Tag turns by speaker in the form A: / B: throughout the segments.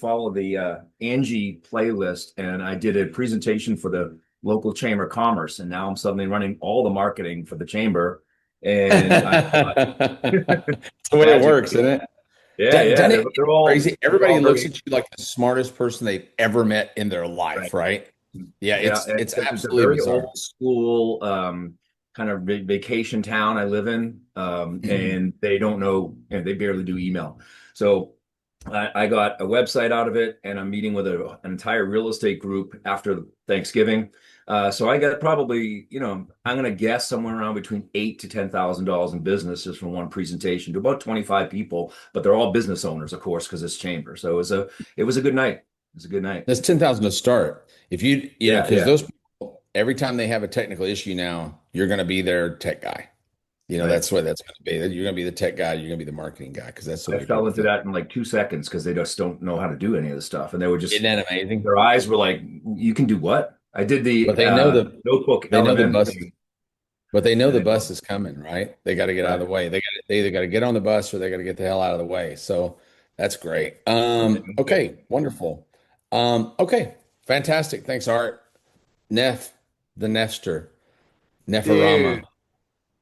A: follow the Angie playlist, and I did a presentation for the local chamber of commerce, and now I'm suddenly running all the marketing for the chamber. And I thought,
B: That's the way it
A: magic.
B: works, isn't it?
A: Yeah, yeah,
B: Doesn't
A: they're
B: it get
A: they're all
B: crazy?
A: they're
B: Everybody
A: all
B: looks
A: very
B: at you like the smartest person they've ever met in their life,
A: right.
B: right? Yeah,
A: Yeah,
B: it's
A: it's a
B: absolutely
A: very
B: bizarre.
A: old school kind of vacation town I live in,
B: Mhm.
A: and they don't know, and they barely do email. So I got a website out of it, and I'm meeting with an entire real estate group after Thanksgiving. So I got probably, I'm going to guess somewhere around between $8,000 to $10,000 in businesses from one presentation to about 25 people, but they're all business owners, of course, because it's chamber. So it was a good night. It was a good night.
B: That's 10,000 to start. If
A: Yeah,
B: because
A: yeah,
B: those people, every time they have a technical issue now, you're going to be their tech guy.
A: right.
B: That's what that's going to be. You're going to be the tech guy. You're going to be the marketing guy because that's the
A: I
B: way
A: fell
B: people
A: into
B: think.
A: that in like 2 seconds because they just don't know how to do any of this stuff. And they were
B: Isn't
A: just,
B: that amazing?
A: their eyes were like, you can do what? I did
B: But
A: the notebook
B: they know the
A: LMM
B: bus,
A: thing,
B: but they know
A: and
B: the
A: they
B: bus
A: don't.
B: is coming, right? They got to get out of
A: Right.
B: the way. They either got to get on the bus or they got to get the hell out of the way. So that's great.
A: Good.
B: Okay, wonderful. Okay, fantastic. Thanks, Art. Neff, the Nefster, Neferama.
C: Dude,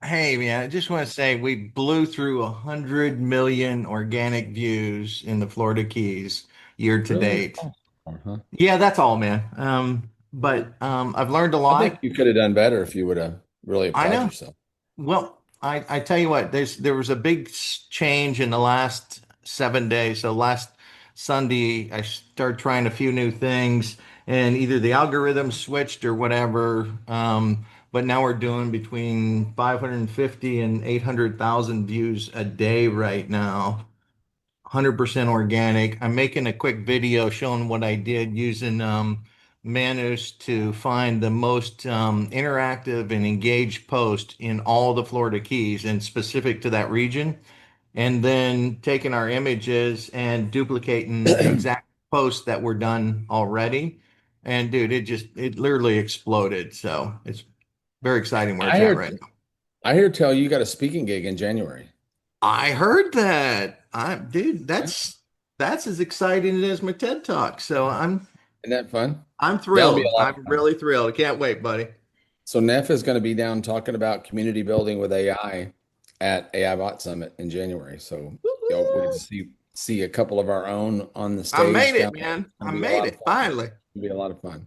C: hey man, I just want to say we blew through 100 million organic views in the Florida Keys year to
B: Really?
C: date.
B: Oh, uh-huh.
C: Yeah, that's all, man. But I've learned a
B: I think
C: lot.
B: you could have done better if you would have really
C: I
B: applied
C: know.
B: yourself.
C: Well, I tell you what, there was a big change in the last 7 days. So last Sunday, I started trying a few new things, and either the algorithm switched or whatever. But now we're doing between 550 and 800,000 views a day right now. 100% organic. I'm making a quick video showing what I did using Manus to find the most interactive and engaged post in all the Florida Keys and specific to that region. And then taking our images and duplicating the exact posts that were done already. And dude, it literally exploded. So it's very exciting where
B: I
C: it's at
B: heard
C: right now.
B: I hear tell you got a speaking gig in January.
C: I heard that. Dude,
B: Yeah.
C: that's as exciting as my TED Talk. So
B: Isn't that fun?
C: I'm
B: That'll be a
C: thrilled.
B: lot of
C: I'm
B: fun.
C: really thrilled. I can't wait, buddy.
B: So Neff is going to be down talking about community building with AI at AI Bot Summit in January. So we get to
C: Woo-hoo.
B: see a couple of our own on the
C: I
B: stage
C: made it,
B: down there.
C: man.
B: It's going
C: I
B: to be a
C: made
B: lot of
C: it
B: fun.
C: finally.
B: It'll be a lot of fun.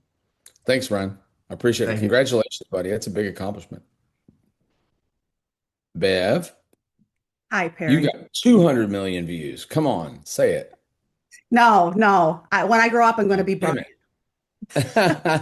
B: Thanks, Ron. I appreciate it.
C: Thank you.
B: Congratulations, buddy. That's a big accomplishment. Bev,
D: Hi,
B: you
D: Perry.
B: got 200 million views. Come on, say it.
D: No, no. When I grow up, I'm going to
B: Oh,
D: be
B: damn
D: Brian.
B: it.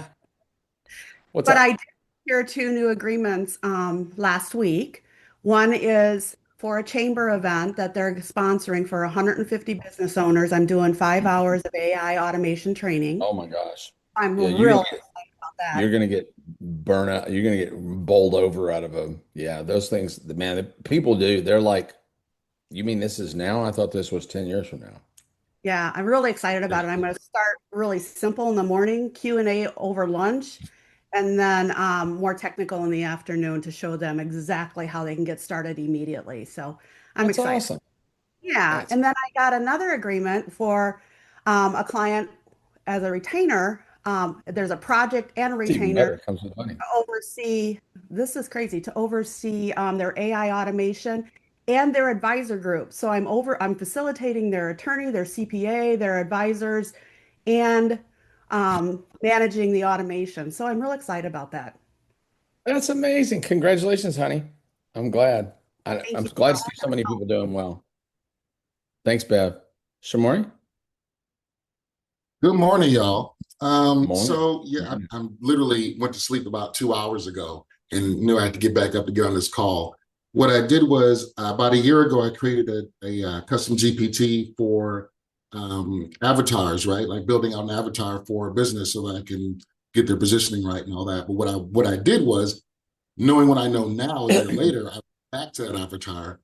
B: What's
D: But I
B: up?
D: did hear two new agreements last week. One is for a chamber event that they're sponsoring for 150 business owners. I'm doing 5 hours of AI automation training.
B: Oh my gosh.
D: I'm
B: Yeah,
D: really excited about that.
B: you're gonna get burnt out. You're gonna get bowled over out of a yeah. Those things, man, people do. They're like, you mean this is now? I thought this was 10 years from now.
D: Yeah, I'm really excited about it. I'm going to start really simple in the morning, Q&A over lunch, and then more technical in the afternoon to show them exactly how they can get started immediately. So I'm
B: That's
D: excited.
B: awesome.
D: Yeah,
B: That's
D: and then I got another agreement for a client as a retainer. There's a project and a
B: it's even better.
D: retainer
B: It comes with money.
D: to oversee, this is crazy, to oversee their AI automation and their advisor group. So I'm facilitating their attorney, their CPA, their advisors, and managing the automation. So I'm real excited about that.
B: That's amazing. Congratulations, honey. I'm glad.
D: Thank
B: I'm
D: you.
B: glad to see so many people doing well. Thanks, Bev. Shamori?
E: Good morning, y'all.
B: Morning.
E: So yeah,
B: Morning.
E: I'm literally went to sleep about 2 hours ago and knew I had to get back up to get on this call. What I did was about a year ago, I created a custom GPT for avatars, right? Like building out an avatar for a business so that I can get their positioning right and all that. But what I did was, knowing what I know now, a year later, I went back to that avatar,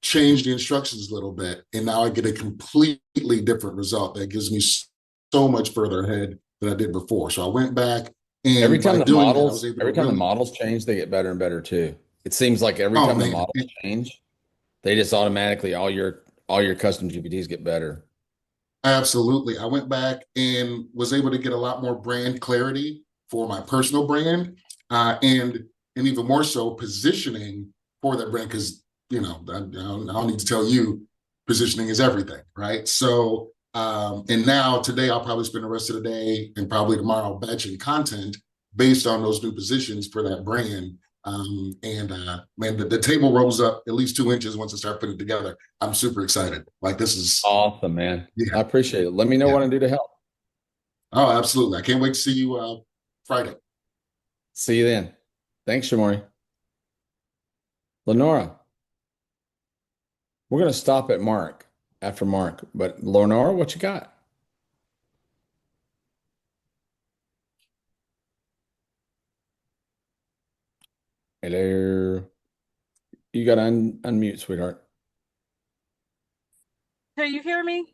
E: changed the instructions a little bit, and now I get a completely different result that gives me so much further ahead than I did before. So I went back, and by doing that, I was able to
B: Every time the
E: really,
B: models change, they get better and better too. It seems like every
E: oh
B: time the
E: man,
B: models change, they just automatically all your custom GPTs get better.
E: Absolutely. I went back and was able to get a lot more brand clarity for my personal brand, and even more so positioning for that brand because I don't need to tell you positioning is everything, right? So and now today I'll probably spend the rest of the day and probably tomorrow batching content based on those new positions for that brand. And man, the table rose up at least 2 inches once I start putting it together. I'm super excited. Like this is
B: Awesome, man.
E: yeah.
B: I appreciate it. Let me know
E: Yeah.
B: what I do to help.
E: Oh, absolutely. I can't wait to see you Friday.
B: See you then. Thanks, Shamori. Lenora, we're going to stop at Mark after Mark, but Lenora, what you got? Hello. You got to unmute, sweetheart.
F: Can you hear me?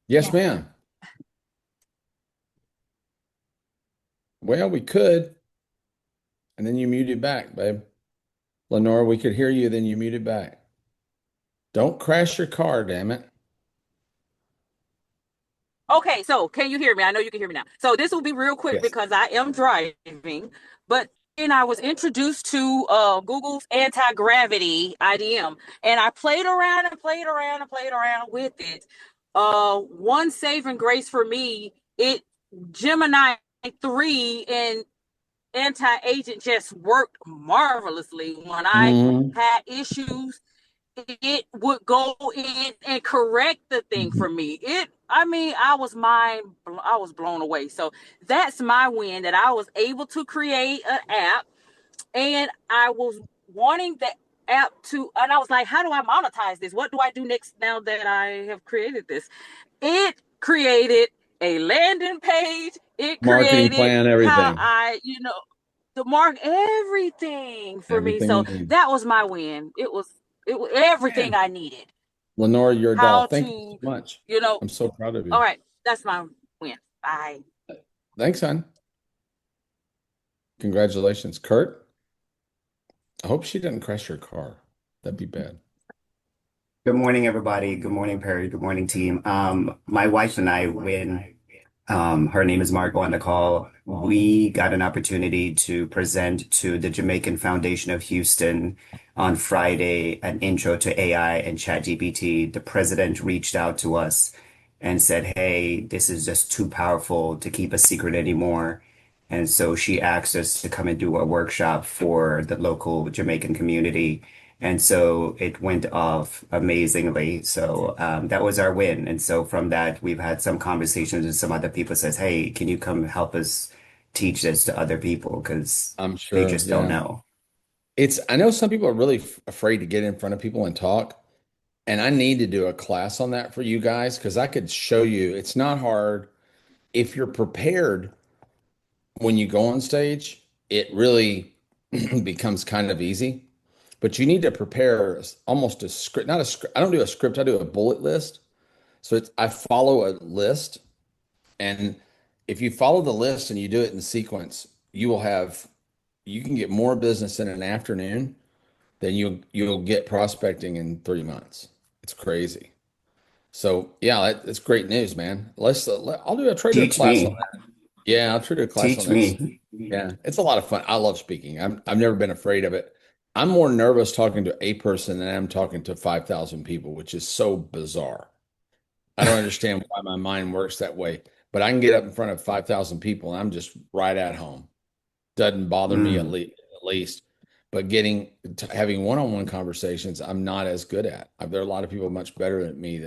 B: Yes, ma'am. Well, we could. And then you muted back, babe. Lenora, we could hear you, then you muted back. Don't crash your car, damn it.
F: Okay, so can you hear me? I know you can hear me now. So this will be real quick
B: Yes.
F: because I am driving, but then I was introduced to Google's anti-gravity IDM, and I played around and played around and played around with it. One saving grace for me, it Gemini 3 and anti-agent just worked marvelously when I
B: Mhm.
F: had issues. It would go in and correct the thing for me. I was blown away. So that's my win, that I was able to create an app, and I was wanting the app to, and I was like, how do I monetize this? What do I do next now that I have created this? It created a landing page. It
B: Marketing
F: created
B: plan,
F: how
B: everything.
F: the mark, everything for me.
B: Everything
F: So
B: you need.
F: that was my win. It was everything
B: Man,
F: I needed.
B: Lenora, you're a doll.
F: How
B: Thank you so
F: to,
B: much.
F: you know,
B: I'm so proud of
F: all
B: you.
F: right, that's my win. Bye.
B: Thanks, hon. Congratulations. Kurt, I hope she doesn't crash your car. That'd be bad.
G: Good morning, everybody. Good morning, Perry. Good morning, team. My wife and I, when her name is Margot on the call, we got an opportunity to present to the Jamaican Foundation of Houston on Friday an intro to AI and ChatGPT. The president reached out to us and said, "Hey, this is just too powerful to keep a secret anymore." And so she asked us to come and do a workshop for the local Jamaican community. And so it went off amazingly. So that was our win. And so from that, we've had some conversations with some other people says, "Hey, can you come help us teach this to other people? Because
B: I'm
G: they
B: sure.
G: just don't
B: Yeah.
G: know."
B: I know some people are really afraid to get in front of people and talk. And I need to do a class on that for you guys because I could show you it's not hard. If you're prepared when you go on stage, it really becomes kind of easy. But you need to prepare almost a script, not a script. I don't do a script, I do a bullet list. So I follow a list. And if you follow the list and you do it in sequence, you can get more business in an afternoon than you'll get prospecting in 3 months. It's crazy. So yeah, it's great news, man. I'll do a trader
G: Teach
B: class on
G: me.
B: that. Yeah, I'll trader class on
G: Teach
B: that.
G: me.
B: Yeah, it's a lot of fun. I love speaking. I've never been afraid of it. I'm more nervous talking to a person than I'm talking to 5,000 people, which is so bizarre. I don't understand why my mind works that way, but I can get up in front of 5,000 people and I'm just right at home. Doesn't bother me
G: Mm.
B: at least. But getting to having one-on-one conversations, I'm not as good at. There are a lot of people much better than me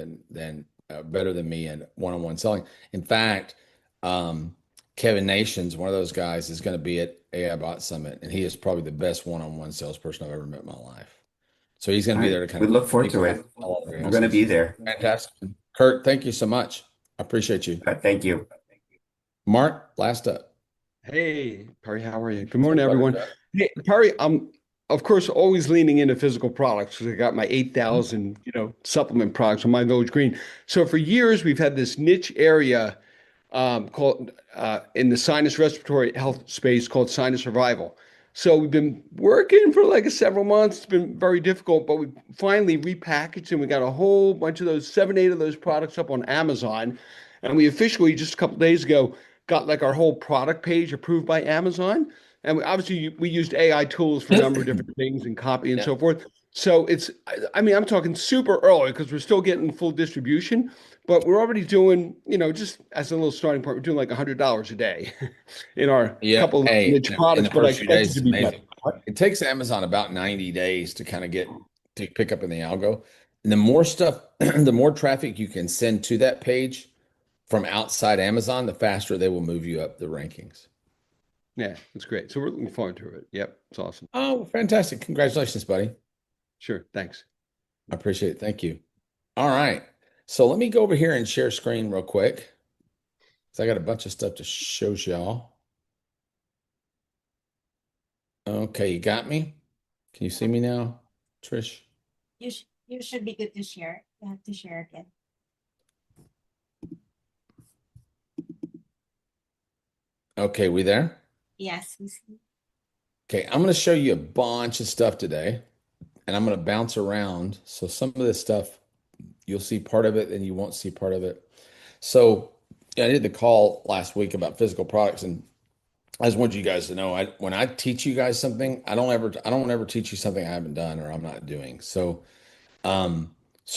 B: better than me in one-on-one selling. In fact, Kevin Nations, one of those guys, is going to be at AI Bot Summit, and he is probably the best one-on-one salesperson I've ever met in my life. So he's going
G: All
B: to be
G: right.
B: there to kind
G: We
B: of
G: look
B: teach
G: forward to
B: people how
G: it.
B: to sell all their
G: I'm going to
B: houses.
G: be there.
B: Fantastic. Kurt, thank you so much. I appreciate you.
G: Thank you.
B: Mark, last up.
H: Hey, Perry, how are you? Good
B: What's
H: morning,
B: up,
H: everyone.
B: Buttercup?
H: Hey, Perry, I'm of course always leaning into physical products because I got my 8,000, supplement products on my Village Green. So for years we've had this niche area called in the sinus respiratory health space called Sinus Survival. So we've been working for like several months. It's been very difficult, but we finally repackaged and we got a whole bunch of those 7, 8 of those products up on Amazon. And we officially just a couple days ago got like our whole product page approved by Amazon. And we used AI tools for a number of different things and copy and
B: Yeah.
H: so forth. So I mean, I'm talking super early because we're still getting full distribution, but we're already doing, just as a little starting point, we're doing like $100 a day in our
B: Yeah.
H: couple of
B: Hey,
H: niche
B: in
H: products,
B: the
H: but I
B: first few
H: expect it
B: days,
H: to
B: it's
H: be better.
B: amazing. It takes Amazon about 90 days to kind of to pick up in the algo. And the more stuff, the more traffic you can send to that page from outside Amazon, the faster they will move you up the rankings.
H: Yeah, it's great. So we're looking forward to it. Yep, it's awesome.
B: Oh, fantastic. Congratulations, buddy.
H: Sure. Thanks.
B: I appreciate it. Thank you. All right. So let me go over here and share screen real quick. So I got a bunch of stuff to show y'all. Okay, you got me? Can you see me now, Trish?
I: You should be good to share. You have to share again.
B: Okay, we there?
I: Yes, we see.
B: Okay, I'm going to show you a bunch of stuff today, and I'm going to bounce around. So some of this stuff, you'll see part of it and you won't see part of it. So I did the call last week about physical products, and I just want you guys to know, when I teach you guys something, I don't ever teach you something I haven't done or I'm not doing. So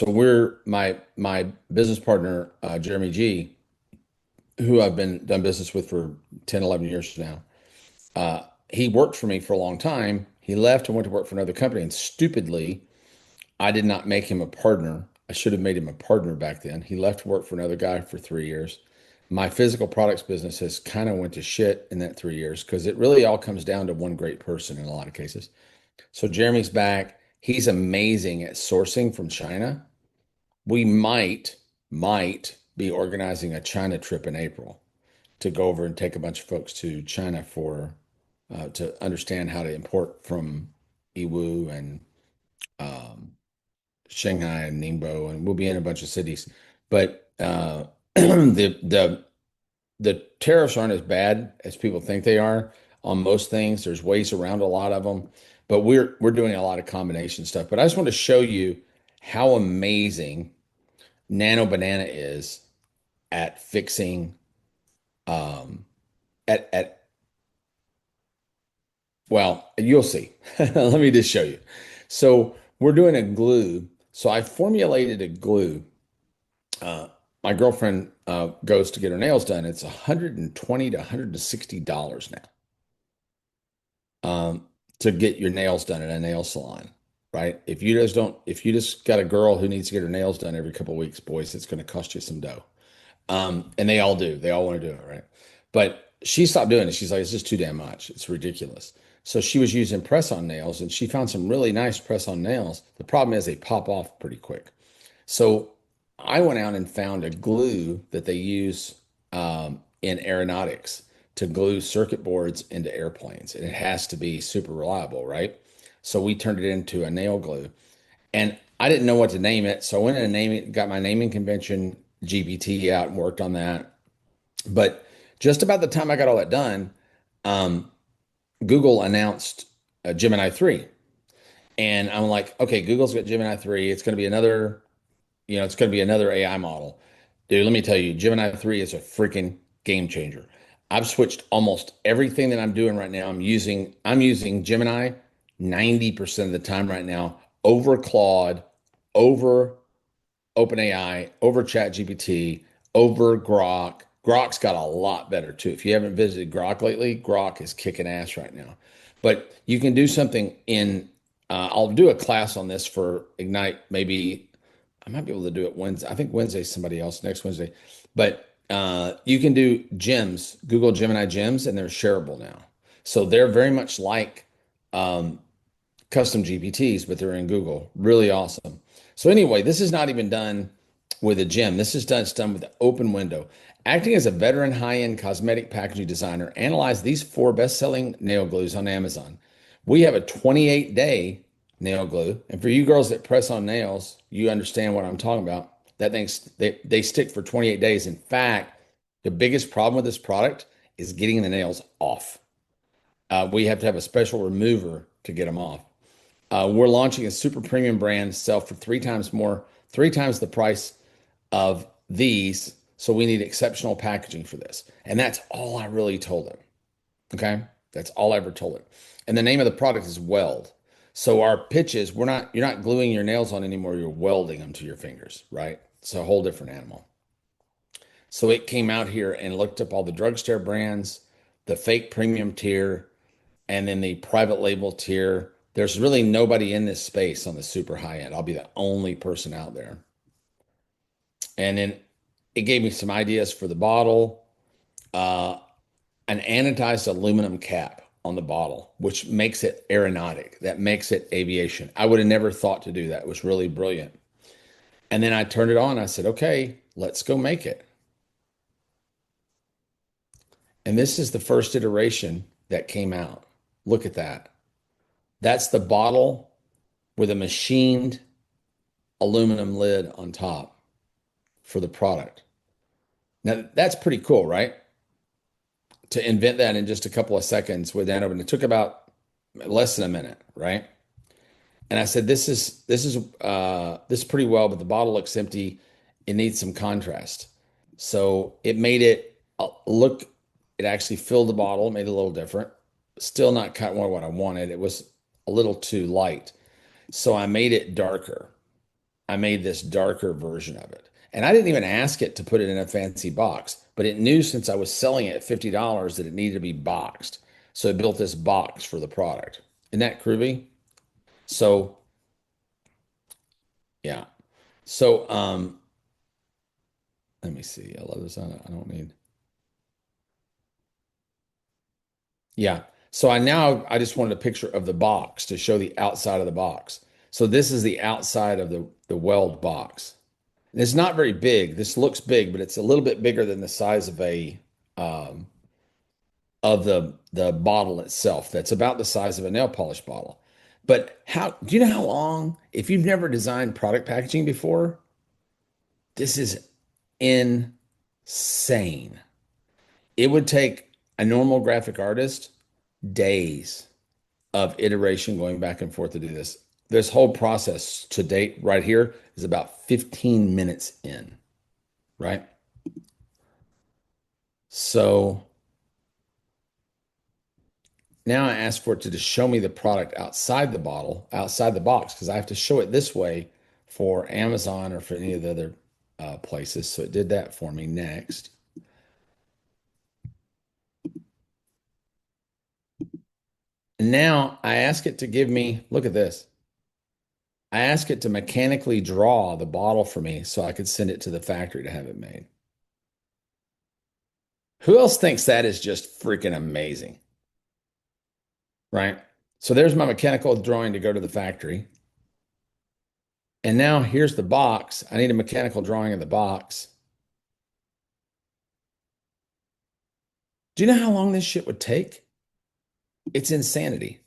B: we're my business partner, Jeremy G, who I've been done business with for 10, 11 years now. He worked for me for a long time. He left and went to work for another company, and stupidly, I did not make him a partner. I should have made him a partner back then. He left to work for another guy for 3 years. My physical products business has kind of went to shit in that 3 years because it really all comes down to one great person in a lot of cases. So Jeremy's back. He's amazing at sourcing from China. We might be organizing a China trip in April to go over and take a bunch of folks to China for to understand how to import from Yiwu and um, Shanghai and Ningbo, and we'll be in a bunch of cities. But the tariffs aren't as bad as people think they are on most things. There's ways around a lot of them, but we're doing a lot of combination stuff. But I just want to show you how amazing Nano Banana is at fixing at well, you'll see. Let me just show you. So we're doing a glue. So I formulated a glue. Uh, my girlfriend goes to get her nails done. It's $120 to $160 now to get your nails done at a nail salon, right? If you just got a girl who needs to get her nails done every couple of weeks, boys, it's going to cost you some dough. And they all do. They all want to do it, right? But she stopped doing it. She's like, it's just too damn much. It's ridiculous. So she was using press-on nails, and she found some really nice press-on nails. The problem is they pop off pretty quick. So I went out and found a glue that they use in aeronautics to glue circuit boards into airplanes. And it has to be super reliable, right? So we turned it into a nail glue. And I didn't know what to name it. So I went in and named it, got my naming convention GPT out and worked on that. But just about the time I got all that done, Google announced Gemini 3. And I'm like, okay, Google's got Gemini 3. It's going to be it's going to be another AI model. Dude, let me tell you, Gemini 3 is a freaking game changer. I've switched almost everything that I'm doing right now. I'm using Gemini 90% of the time right now over Claude, over OpenAI, over ChatGPT, over Grok. Grok's got a lot better too. If you haven't visited Grok lately, Grok is kicking ass right now. But you can do something I'll do a class on this for Ignite. Maybe I might be able to do it Wednesday. I think Wednesday's somebody else, next Wednesday. But you can do gems, Google Gemini gems, and they're shareable now. So they're very much like um, custom GPTs, but they're in Google. Really awesome. So anyway, this is not even done with a gem. It's done with an open window. Acting as a veteran high-end cosmetic packaging designer, analyze these 4 best-selling nail glues on Amazon. We have a 28-day nail glue. And for you girls that press on nails, you understand what I'm talking about. That thing's they stick for 28 days. In fact, the biggest problem with this product is getting the nails off. We have to have a special remover to get them off. We're launching a super premium brand, sell for 3 times more, 3 times the price of these. So we need exceptional packaging for this. And that's all I really told him. Okay. That's all I ever told him. And the name of the product is Weld. So our pitch is you're not gluing your nails on anymore, you're welding them to your fingers, right? It's a whole different animal. So it came out here and looked up all the drugstore brands, the fake premium tier, and then the private label tier. There's really nobody in this space on the super high end. I'll be the only person out there. And then it gave me some ideas for the bottle, an anodized aluminum cap on the bottle, which makes it aeronautic. That makes it aviation. I would have never thought to do that. It was really brilliant. And then I turned it on. I said, okay, let's go make it. And this is the first iteration that came out. Look at that. That's the bottle with a machined aluminum lid on top for the product. Now, that's pretty cool, right? To invent that in just a couple of seconds with that open. It took about less than a minute, right? And I said, this is pretty well, but the bottle looks empty. It needs some contrast. So it made it look, it actually filled the bottle, made it a little different. Still not quite what I wanted. It was a little too light. So I made it darker. I made this darker version of it. And I didn't even ask it to put it in a fancy box, but it knew since I was selling it at $50 that it needed to be boxed. So it built this box for the product. Isn't that groovy? So, yeah. So, let me see. I love this. I don't need. Yeah. So I just wanted a picture of the box to show the outside of the box. So this is the outside of the Weld box. And it's not very big. This looks big, but it's a little bit bigger than the size of the bottle itself. That's about the size of a nail polish bottle. But do you know how long, if you've never designed product packaging before, this is insane. It would take a normal graphic artist days of iteration going back and forth to do this. This whole process to date right here is about 15 minutes in, right? So now I ask for it to just show me the product outside the bottle, outside the box, because I have to show it this way for Amazon or for any of the other places. So it did that for me next. Now I ask it to give me, look at this. I ask it to mechanically draw the bottle for me so I could send it to the factory to have it made. Who else thinks that is just freaking amazing? Right? So there's my mechanical drawing to go to the factory. And now here's the box. I need a mechanical drawing of the box. Do you know how long this shit would take? It's insanity.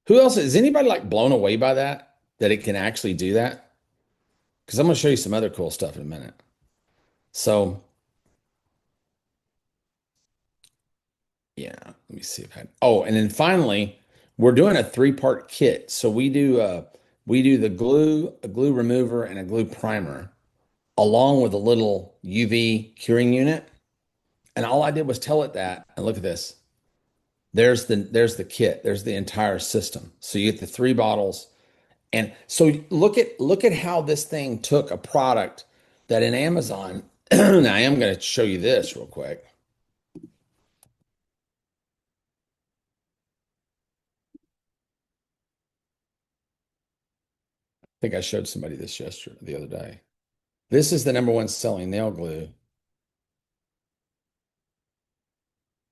B: Who else is anybody like blown away by that it can actually do that? Because I'm going to show you some other cool stuff in a minute. So, yeah, let me see if and then finally, we're doing a 3-part kit. So we do the glue, a glue remover, and a glue primer, along with a little UV curing unit. And all I did was tell it that, and look at this. There's the kit. There's the entire system. So you get the 3 bottles. And so look at how this thing took a product that in Amazon, now I am going to show you this real quick. I think I showed somebody this the other day. This is the #1 selling nail glue.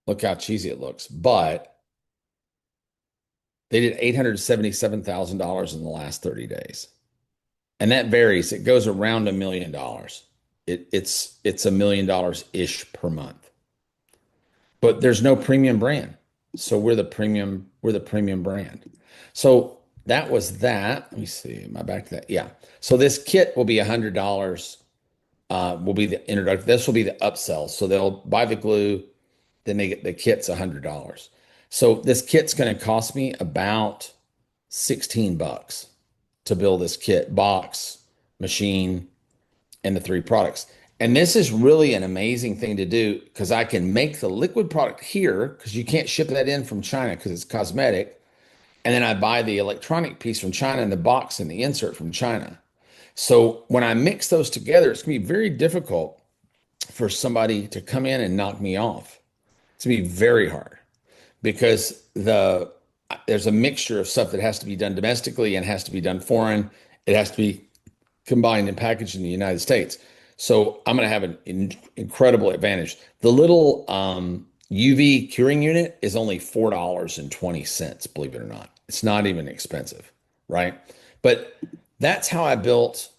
B: Look how cheesy it looks, but they did $877,000 in the last 30 days. And that varies. It goes around $1 million. It's $1 million-ish per month. But there's no premium brand. So we're the premium brand. So that was that. Let me see. Am I back to that? Yeah. So this kit will be $100. Will be the introduction. This will be the upsell. So they'll buy the glue, then they get the kit's $100. So this kit's going to cost me about $16 to build this kit, box, machine, and the 3 products. And this is really an amazing thing to do because I can make the liquid product here because you can't ship that in from China because it's cosmetic. And then I buy the electronic piece from China and the box and the insert from China. So when I mix those together, it's going to be very difficult for somebody to come in and knock me off. It's going to be very hard because there's a mixture of stuff that has to be done domestically and has to be done foreign. It has to be combined and packaged in the United States. So I'm going to have an incredible advantage. The little UV curing unit is only $4.20, believe it or not. It's not even expensive, right? But that's how I built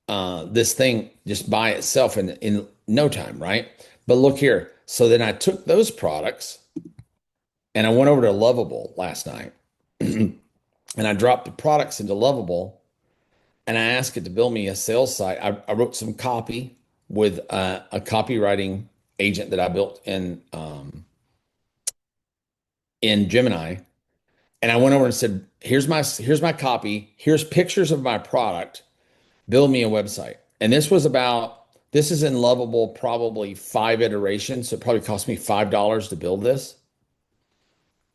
B: this thing just by itself in no time, right? But look here. So then I took those products and I went over to Lovable last night and I dropped the products into Lovable and I asked it to build me a sales site. I wrote some copy with a copywriting agent that I built in Gemini. And I went over and said, here's my copy. Here's pictures of my product. Build me a website. And this is in Lovable, probably 5 iterations. So it probably cost me $5 to build this.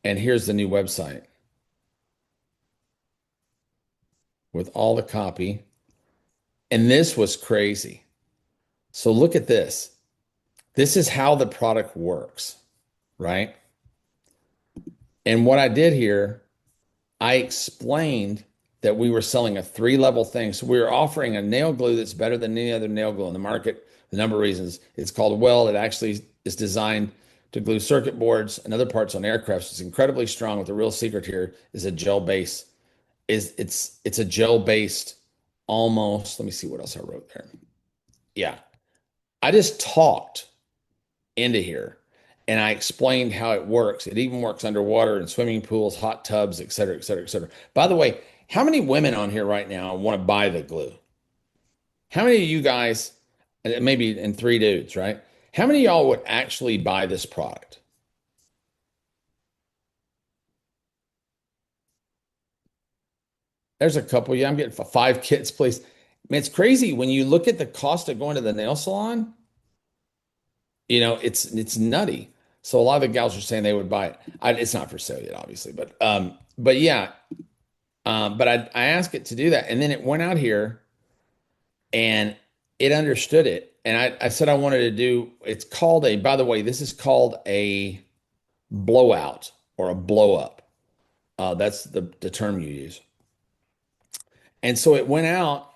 B: And here's the new website with all the copy. And this was crazy. So look at this. This is how the product works, right? And what I did here, I explained that we were selling a 3-level thing. So we were offering a nail glue that's better than any other nail glue in the market. The number of reasons. It's called Weld. It actually is designed to glue circuit boards and other parts on aircraft. It's incredibly strong. But the real secret here is a gel base. It's a gel based almost. Let me see what else I wrote there. Yeah. I just talked into here and I explained how it works. It even works underwater in swimming pools, hot tubs, et cetera, et cetera, et cetera. By the way, how many women on here right now want to buy the glue? How many of you guys, maybe in 3 dudes, right? How many of y'all would actually buy this product? There's a couple. Yeah, I'm getting 5 kits, please. I mean, it's crazy when you look at the cost of going to the nail salon. It's nutty. So a lot of the gals are saying they would buy it. It's not for sale yet, obviously, but yeah. But I asked it to do that, and then it went out here, and it understood it. And I said I wanted to do. It's called a. By the way, this is called a blowout or a blow up. That's the term you use. And so it went out,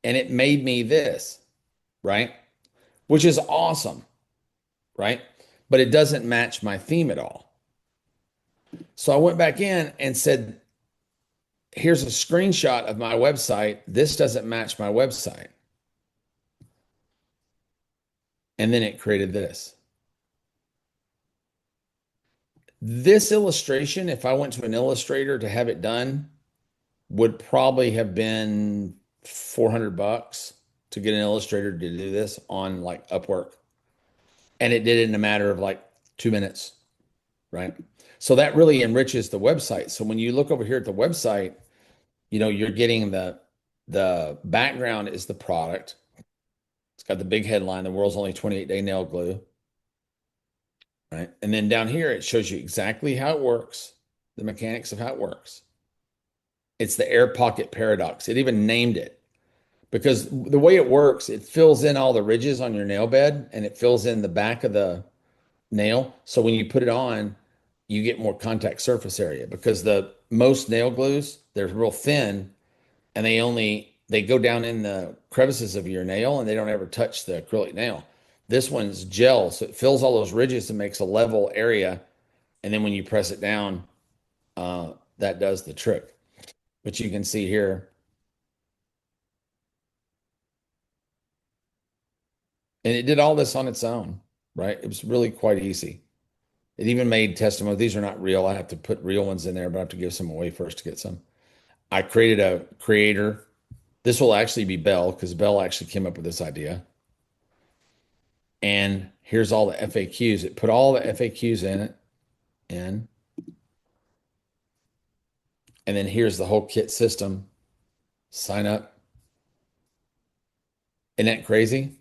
B: and it made me this, right? Which is awesome, right? But it doesn't match my theme at all. So I went back in and said, here's a screenshot of my website. This doesn't match my website. And then it created this. This illustration, if I went to an illustrator to have it done, would probably have been $400 to get an illustrator to do this on like Upwork. And it did it in a matter of like 2 minutes, right? So that really enriches the website. So when you look over here at the website, you're getting the background is the product. It's got the big headline, the world's only 28-day nail glue, right? And then down here, it shows you exactly how it works, the mechanics of how it works. It's the air pocket paradox. It even named it because the way it works, it fills in all the ridges on your nail bed and it fills in the back of the nail. So when you put it on, you get more contact surface area because the most nail glues, they're real thin and they go down in the crevices of your nail and they don't ever touch the acrylic nail. This one's gel, so it fills all those ridges and makes a level area. And then when you press it down, that does the trick. But you can see here. And it did all this on its own, right? It was really quite easy. It even made testimony. These are not real. I have to put real ones in there, but I have to give some away first to get some. I created a creator. This will actually be Bell because Bell actually came up with this idea. And here's all the FAQs. It put all the FAQs in. And then here's the whole kit system. Sign up. Isn't that crazy?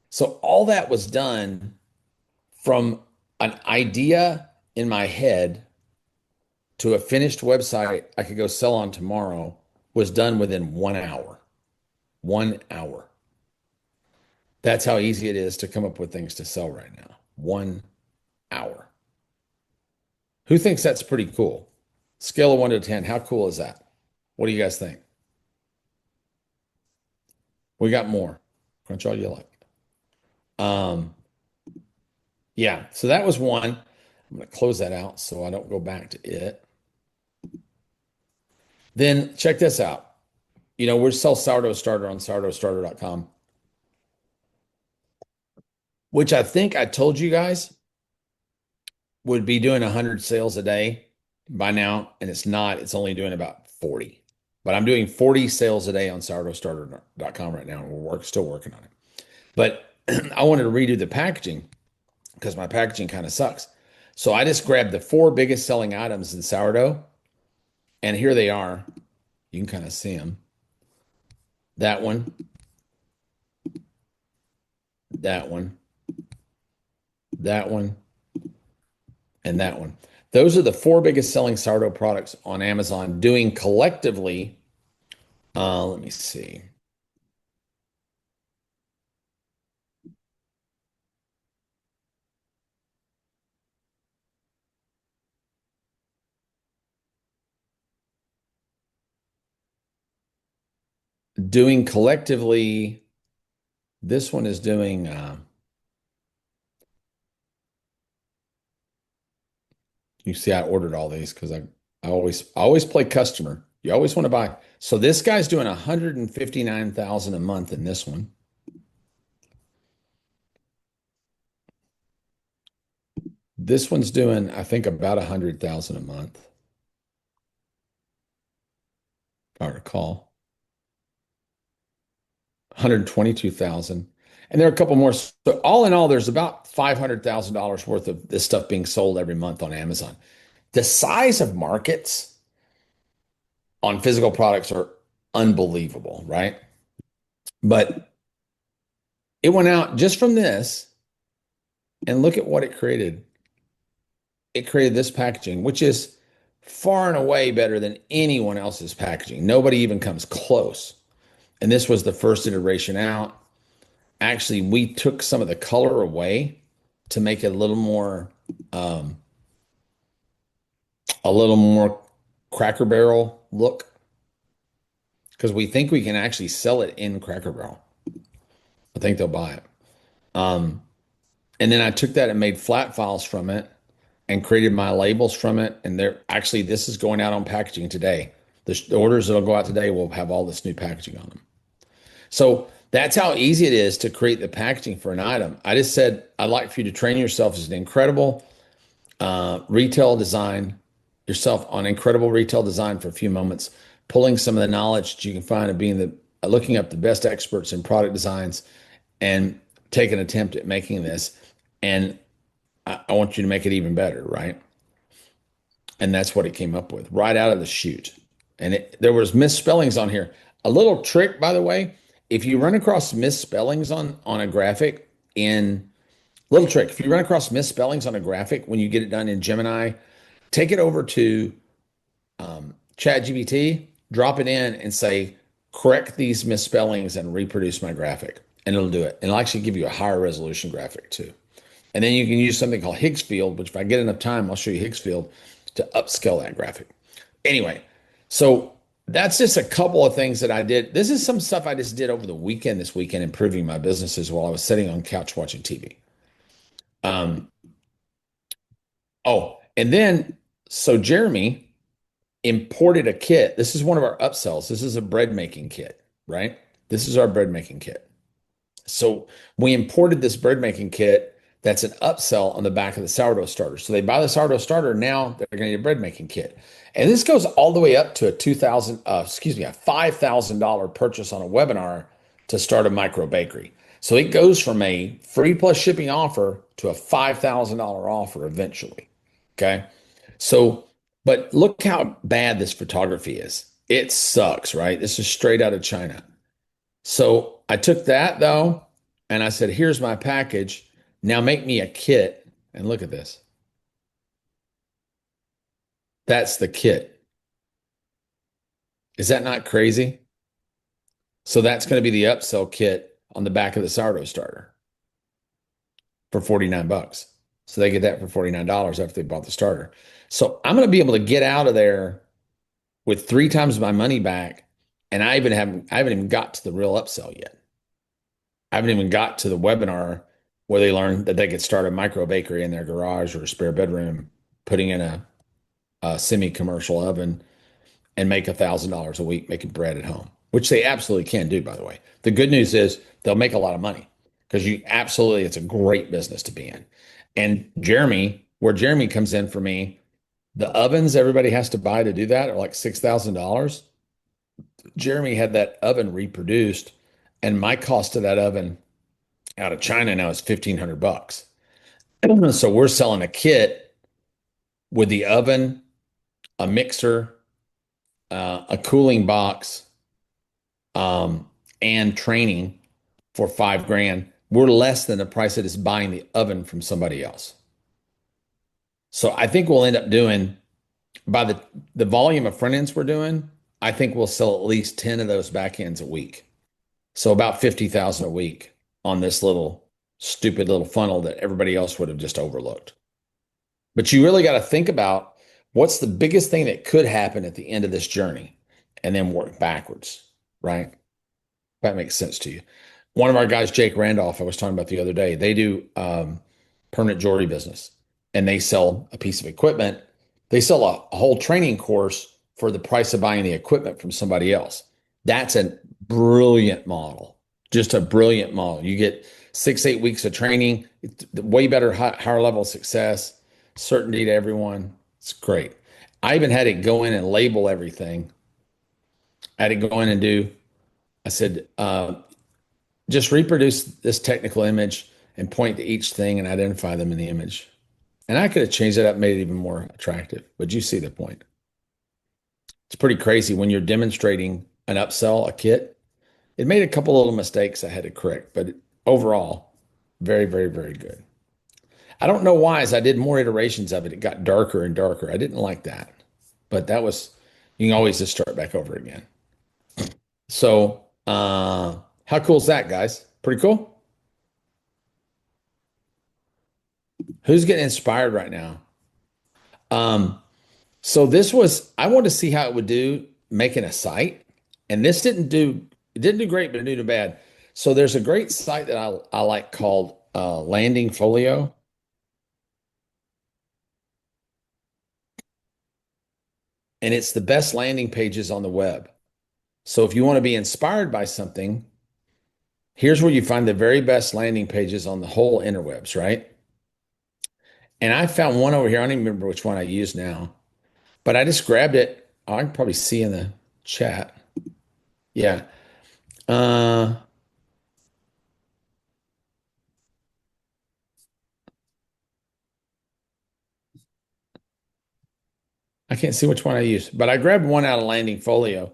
B: So all that was done from an idea in my head to a finished website I could go sell on tomorrow was done within 1 hour. 1 hour. That's how easy it is to come up with things to sell right now. 1 hour. Who thinks that's pretty cool? Scale of 1 to 10. How cool is that? What do you guys think? We got more. Crunch all you like. Yeah, so that was one. I'm going to close that out so I don't go back to it. Then check this out. We sell sourdough starter on sourdoughstarter.com, which I think I told you guys would be doing 100 sales a day by now, and it's not. It's only doing about 40. But I'm doing 40 sales a day on sourdoughstarter.com right now, and we're still working on it. But I wanted to redo the packaging because my packaging kind of sucks. So I just grabbed the 4 biggest selling items in sourdough, and here they are. You can kind of see them. That one, that one, that one, and that one. Those are the 4 biggest selling sourdough products on Amazon, doing collectively, let me see. Doing collectively, this one is doing, you see, I ordered all these because I always play customer. You always want to buy. So this guy's doing 159,000 a month in this one. This one's doing, I think, about 100,000 a month, if I recall. 122,000. And there are a couple more. So all in all, there's about $500,000 worth of this stuff being sold every month on Amazon. The size of markets on physical products are unbelievable, right? But it went out just from this, and look at what it created. It created this packaging, which is far and away better than anyone else's packaging. Nobody even comes close. And this was the first iteration out. Actually, we took some of the color away to make it a little more Cracker Barrel look, because we think we can actually sell it in Cracker Barrel. I think they'll buy it. And then I took that and made flat files from it and created my labels from it. And this is going out on packaging today. The orders that'll go out today will have all this new packaging on them. So that's how easy it is to create the packaging for an item. I just said, I'd like for you to train yourself as an incredible retail design, yourself on incredible retail design for a few moments, pulling some of the knowledge that you can find of looking up the best experts in product designs and take an attempt at making this. And I want you to make it even better, right? And that's what it came up with right out of the chute. And there was misspellings on here. A little trick, by the way, if you run across misspellings on a graphic if you run across misspellings on a graphic when you get it done in Gemini, take it over to ChatGPT, drop it in and say, correct these misspellings and reproduce my graphic. And it'll do it. And it'll actually give you a higher resolution graphic too. And then you can use something called Higgsfield, which if I get enough time, I'll show you Higgsfield to upscale that graphic. Anyway, so that's just a couple of things that I did. This is some stuff I just did over the weekend, improving my businesses while I was sitting on couch watching TV. And then, so Jeremy imported a kit. This is one of our upsells. This is a bread making kit, right? This is our bread making kit. So we imported this bread making kit that's an upsell on the back of the sourdough starter. So they buy the sourdough starter, now they're going to need a bread making kit. And this goes all the way up to a $5,000 purchase on a webinar to start a micro bakery. So it goes from a free plus shipping offer to a $5,000 offer eventually. Okay. So, but look how bad this photography is. It sucks, right? This is straight out of China. So I took that though, And I said, here's my package. Now make me a kit. And look at this. That's the kit. Is that not crazy? So that's going to be the upsell kit on the back of the sourdough starter for 49 bucks. So they get that for $49 after they bought the starter. So I'm going to be able to get out of there with 3 times my money back. And I haven't even got to the real upsell yet. I haven't even got to the webinar where they learn that they could start a micro bakery in their garage or a spare bedroom, putting in a semi-commercial oven and make $1,000 a week making bread at home, which they absolutely can do, by the way. The good news is they'll make a lot of money because it's a great business to be in. And where Jeremy comes in for me, the ovens everybody has to buy to do that are like $6,000. Jeremy had that oven reproduced, and my cost of that oven out of China now is $1,500. So we're selling a kit with the oven, a mixer, a cooling box, and training for $5,000. We're less than the price it is buying the oven from somebody else. So I think we'll end up doing, by the volume of front ends we're doing, I think we'll sell at least 10 of those back ends a week. So about 50,000 a week on this stupid little funnel that everybody else would have just overlooked. But you really got to think about what's the biggest thing that could happen at the end of this journey and then work backwards, right? That makes sense to you. One of our guys, Jake Randolph, I was talking about the other day, they do permanent jewelry business, and they sell a piece of equipment. They sell a whole training course for the price of buying the equipment from somebody else. That's a brilliant model, just a brilliant model. You get 6-8 weeks of training, way better, higher level of success, certainty to everyone. It's great. I even had it go in and label everything. I had to go in and I said, just reproduce this technical image and point to each thing and identify them in the image. And I could have changed it up, made it even more attractive, but you see the point. It's pretty crazy when you're demonstrating an upsell, a kit. It made a couple little mistakes I had to correct, but overall, very, very, very good. I don't know why, as I did more iterations of it, it got darker and darker. I didn't like that, but you can always just start back over again. So, how cool is that, guys? Pretty cool. Who's getting inspired right now? So I wanted to see how it would do making a site, and it didn't do great, but it didn't do bad. So there's a great site that I like called Landing Folio. And it's the best landing pages on the web. So if you want to be inspired by something, here's where you find the very best landing pages on the whole interwebs, right? And I found one over here. I don't even remember which one I use now, but I just grabbed it. Oh, I can probably see in the chat. Yeah. I can't see which one I used, but I grabbed one out of Landing Folio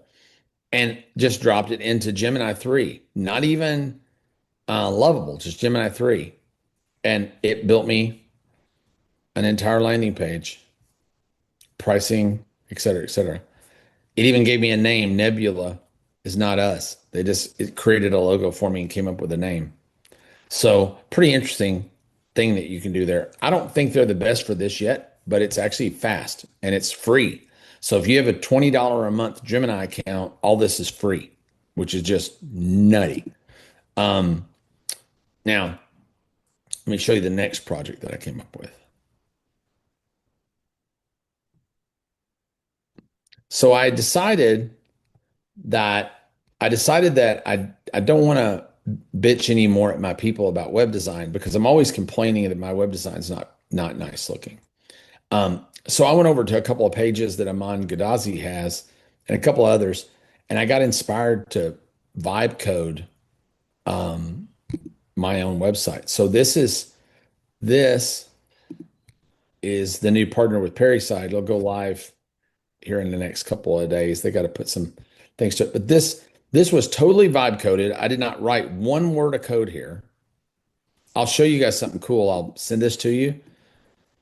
B: and just dropped it into Gemini 3, not even Lovable, just Gemini 3. And it built me an entire landing page, pricing, et cetera, et cetera. It even gave me a name. Nebula is not us. It created a logo for me and came up with a name. So pretty interesting thing that you can do there. I don't think they're the best for this yet, but it's actually fast and it's free. So if you have a $20 a month Gemini account, all this is free, which is just nutty. Now, let me show you the next project that I came up with. So I decided that I don't want to bitch anymore at my people about web design because I'm always complaining that my web design is not nice looking. So I went over to a couple of pages that Aman Gadazi has and a couple of others, and I got inspired to vibe code my own website. So this is the new partner with Perryside. It'll go live here in the next couple of days. They got to put some things to it, but this was totally vibe coded. I did not write one word of code here. I'll show you guys something cool. I'll send this to you.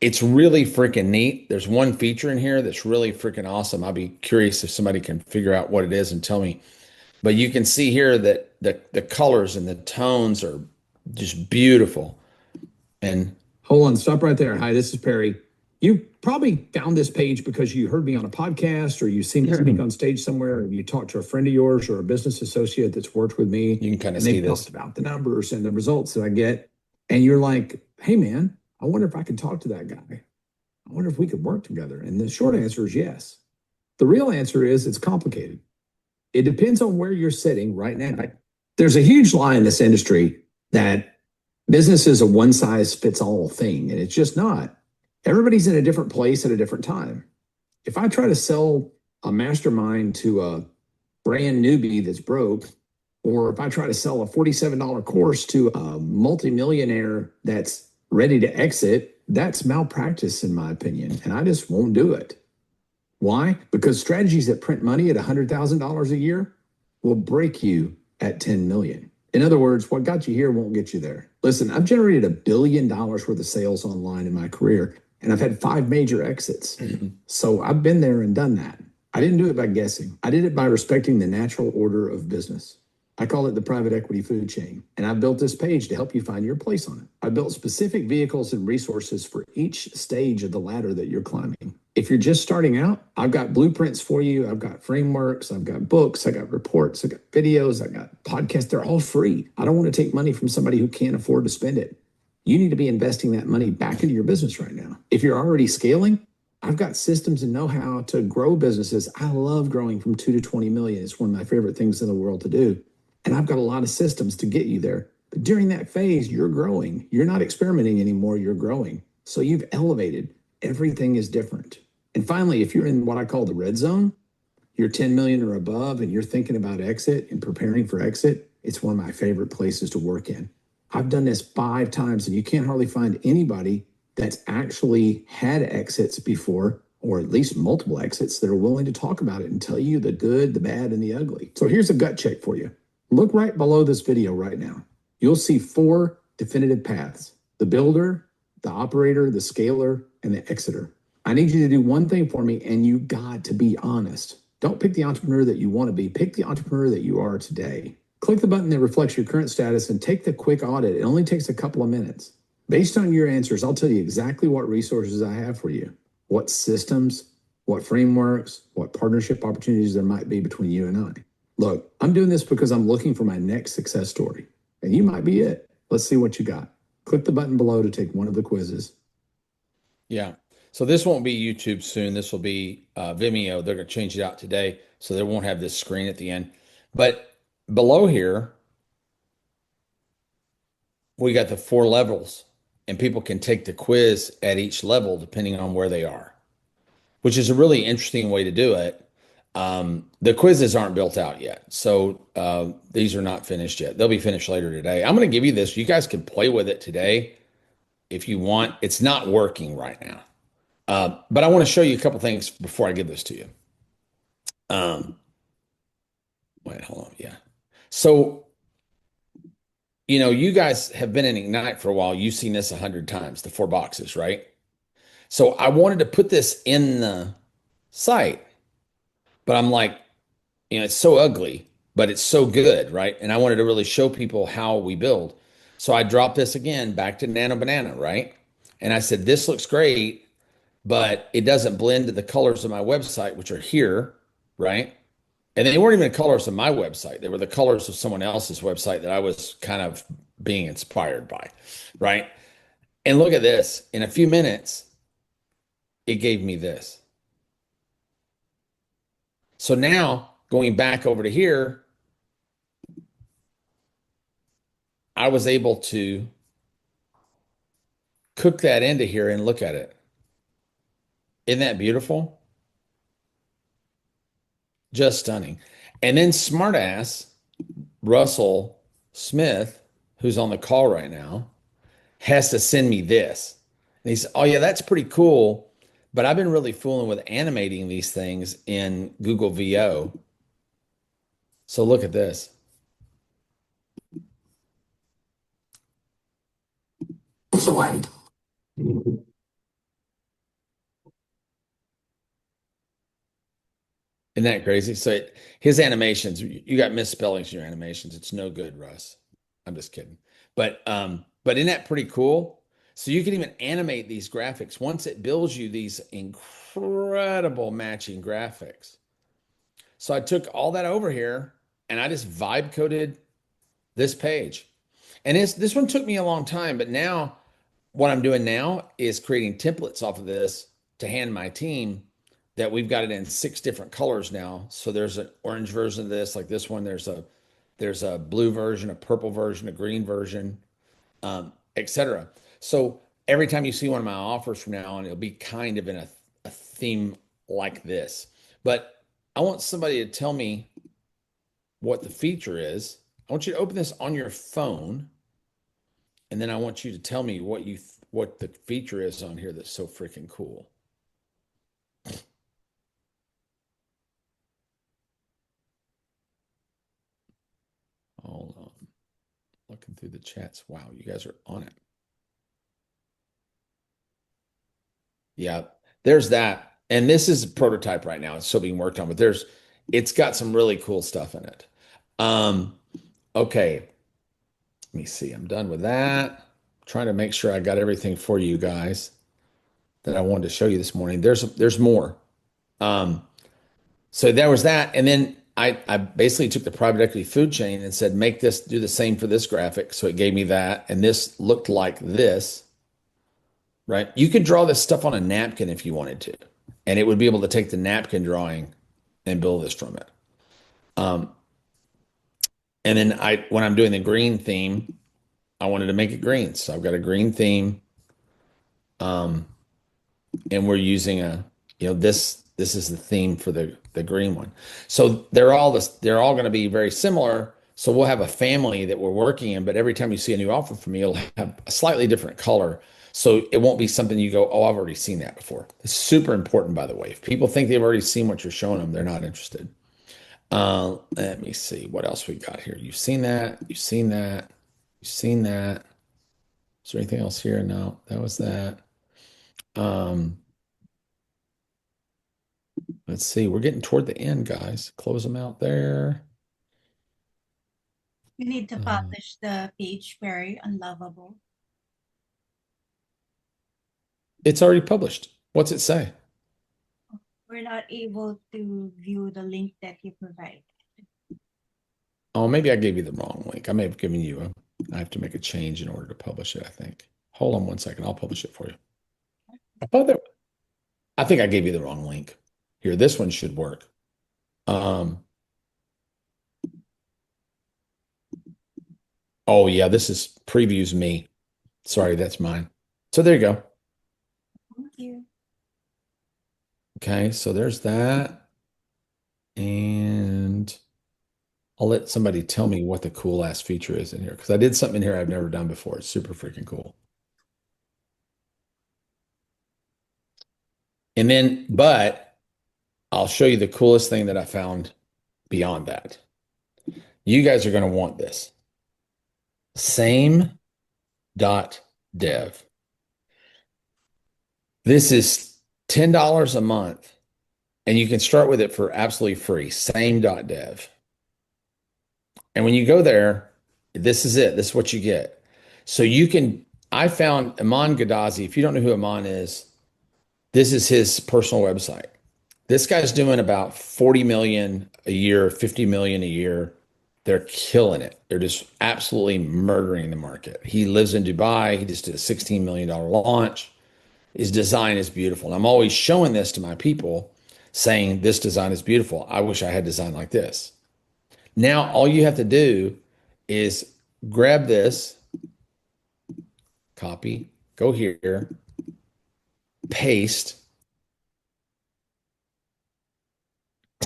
B: It's really freaking neat. There's one feature in here that's really freaking awesome. I'll be curious if somebody can figure out what it is and tell me. But you can see here that the colors and the tones are just beautiful. And
J: hold on, stop right there. Hi, this is Perry. You probably found this page because you heard me on a podcast or you've seen me speak on stage somewhere, or you talked to a friend of yours or a business associate that's worked with me.
B: you can kind of
J: And
B: see
J: they
B: this.
J: talked about the numbers and the results that I get. And you're like, hey, man, I wonder if I could talk to that guy. I wonder if we could work together. And the short answer is yes. The real answer is it's complicated. It depends on where you're sitting right now. There's a huge lie in this industry that business is a one size fits all thing, and it's just not. Everybody's in a different place at a different time. If I try to sell a mastermind to a brand newbie that's broke, or if I try to sell a $47 course to a multimillionaire that's ready to exit, that's malpractice in my opinion, and I just won't do it. Why? Because strategies that print money at $100,000 a year will break you at 10 million. In other words, what got you here won't get you there. Listen, I've generated $1 billion worth of sales online in my career, and I've had 5 major exits. So I've been there and done that. I didn't do it by guessing. I did it by respecting the natural order of business. I call it the private equity food chain. And I built this page to help you find your place on it. I built specific vehicles and resources for each stage of the ladder that you're climbing. If you're just starting out, I've got blueprints for you. I've got frameworks. I've got books. I got reports. I got videos. I got podcasts. They're all free. I don't want to take money from somebody who can't afford to spend it. You need to be investing that money back into your business right now. If you're already scaling, I've got systems and know-how to grow businesses. I love growing from 2 to 20 million. It's one of my favorite things in the world to do. And I've got a lot of systems to get you there. But during that phase, you're growing. You're not experimenting anymore. You're growing. So you've elevated. Everything is different. And finally, if you're in what I call the red zone, you're 10 million or above, and you're thinking about exit and preparing for exit, it's one of my favorite places to work in. I've done this 5 times, and you can't hardly find anybody that's actually had exits before, or at least multiple exits, that are willing to talk about it and tell you the good, the bad, and the ugly. So here's a gut check for you. Look right below this video right now. You'll see 4 definitive paths: the builder, the operator, the scaler, and the exiter. I need you to do one thing for me, and you got to be honest. Don't pick the entrepreneur that you want to be. Pick the entrepreneur that you are today. Click the button that reflects your current status and take the quick audit. It only takes a couple of minutes. Based on your answers, I'll tell you exactly what resources I have for you, what systems, what frameworks, what partnership opportunities there might be between you and I. Look, I'm doing this because I'm looking for my next success story, and you might be it. Let's see what you got. Click the button below to take one of the quizzes.
B: Yeah. So this won't be YouTube soon. This will be Vimeo. They're going to change it out today, so they won't have this screen at the end. But below here, we got the 4 levels, and people can take the quiz at each level depending on where they are, which is a really interesting way to do it. The quizzes aren't built out yet, so these are not finished yet. They'll be finished later today. I'm going to give you this. You guys can play with it today if you want. It's not working right now. But I want to show you a couple things before I give this to you. Wait, hold on. Yeah. So, you guys have been in Ignite for a while. You've seen this 100 times, the 4 boxes, right? So I wanted to put this in the site, but I'm like, it's so ugly, but it's so good, right? And I wanted to really show people how we build. So I dropped this again back to Nano Banana, right? And I said, this looks great, but it doesn't blend to the colors of my website, which are here, right? And they weren't even the colors of my website. They were the colors of someone else's website that I was kind of being inspired by, right? And look at this. In a few minutes, it gave me this. So now going back over to here, I was able to cook that into here and look at it. Isn't that beautiful? Just stunning. And then smartass Russell Smith, who's on the call right now, has to send me this. And he said, oh yeah, that's pretty cool. But I've been really fooling with animating these things in Google VO. So look at this.
J: Excellent.
B: Isn't that crazy? So his animations, you got misspellings in your animations. It's no good, Russ. I'm just kidding. But isn't that pretty cool? So you can even animate these graphics once it builds you these incredible matching graphics. So I took all that over here and I just vibe coded this page. And this one took me a long time, but now what I'm doing now is creating templates off of this to hand my team that we've got it in 6 different colors now. So there's an orange version of this, like this one. There's a blue version, a purple version, a green version, etc. So every time you see one of my offers from now on, it'll be kind of in a theme like this. But I want somebody to tell me what the feature is. I want you to open this on your phone, and then I want you to tell me what the feature is on here that's so freaking cool. Hold on. Looking through the chats. Wow, you guys are on it. Yeah, there's that. And this is a prototype right now. It's still being worked on, but it's got some really cool stuff in it. Okay. Let me see. I'm done with that. I'm trying to make sure I got everything for you guys that I wanted to show you this morning. There's more. So there was that. And then I basically took the private equity food chain and said, do the same for this graphic. So it gave me that. And this looked like this, right? You could draw this stuff on a napkin if you wanted to, and it would be able to take the napkin drawing and build this from it. And then when I'm doing the green theme, I wanted to make it green. So I've got a green theme. And we're using this is the theme for the green one. So they're all going to be very similar. So we'll have a family that we're working in, but every time you see a new offer from me, it'll have a slightly different color. So it won't be something you go, oh, I've already seen that before. It's super important, by the way. If people think they've already seen what you're showing them, they're not interested. Let me see what else we got here. You've seen that. You've seen that. You've seen that. Is there anything else here? No, that was that. Let's see. We're getting toward the end, guys. Close them out there.
I: You need to publish the page, Perry, on Lovable.
B: It's already published. What's it say?
I: We're not able to view the link that you provide.
B: Oh, maybe I gave you the wrong link. I may have given you I have to make a change in order to publish it, I think. Hold on one second. I'll publish it for you. I think I gave you the wrong link. Here, this one should work. Oh yeah, this is previews me. Sorry, that's mine. So there you go.
I: Thank you.
B: Okay, so there's that. And I'll let somebody tell me what the cool ass feature is in here, because I did something in here I've never done before. It's super freaking cool. And then, but I'll show you the coolest thing that I found beyond that. You guys are going to want this. Same.dev. This is $10 a month, and you can start with it for absolutely free. Same.dev. And when you go there, this is it. This is what you get. So I found Iman Gadazi. If you don't know who Iman is, this is his personal website. This guy's doing about 40 million a year, 50 million a year. They're killing it. They're just absolutely murdering the market. He lives in Dubai. He just did a $16 million launch. His design is beautiful. And I'm always showing this to my people, saying this design is beautiful. I wish I had design like this. Now, all you have to do is grab this, copy, go here, paste,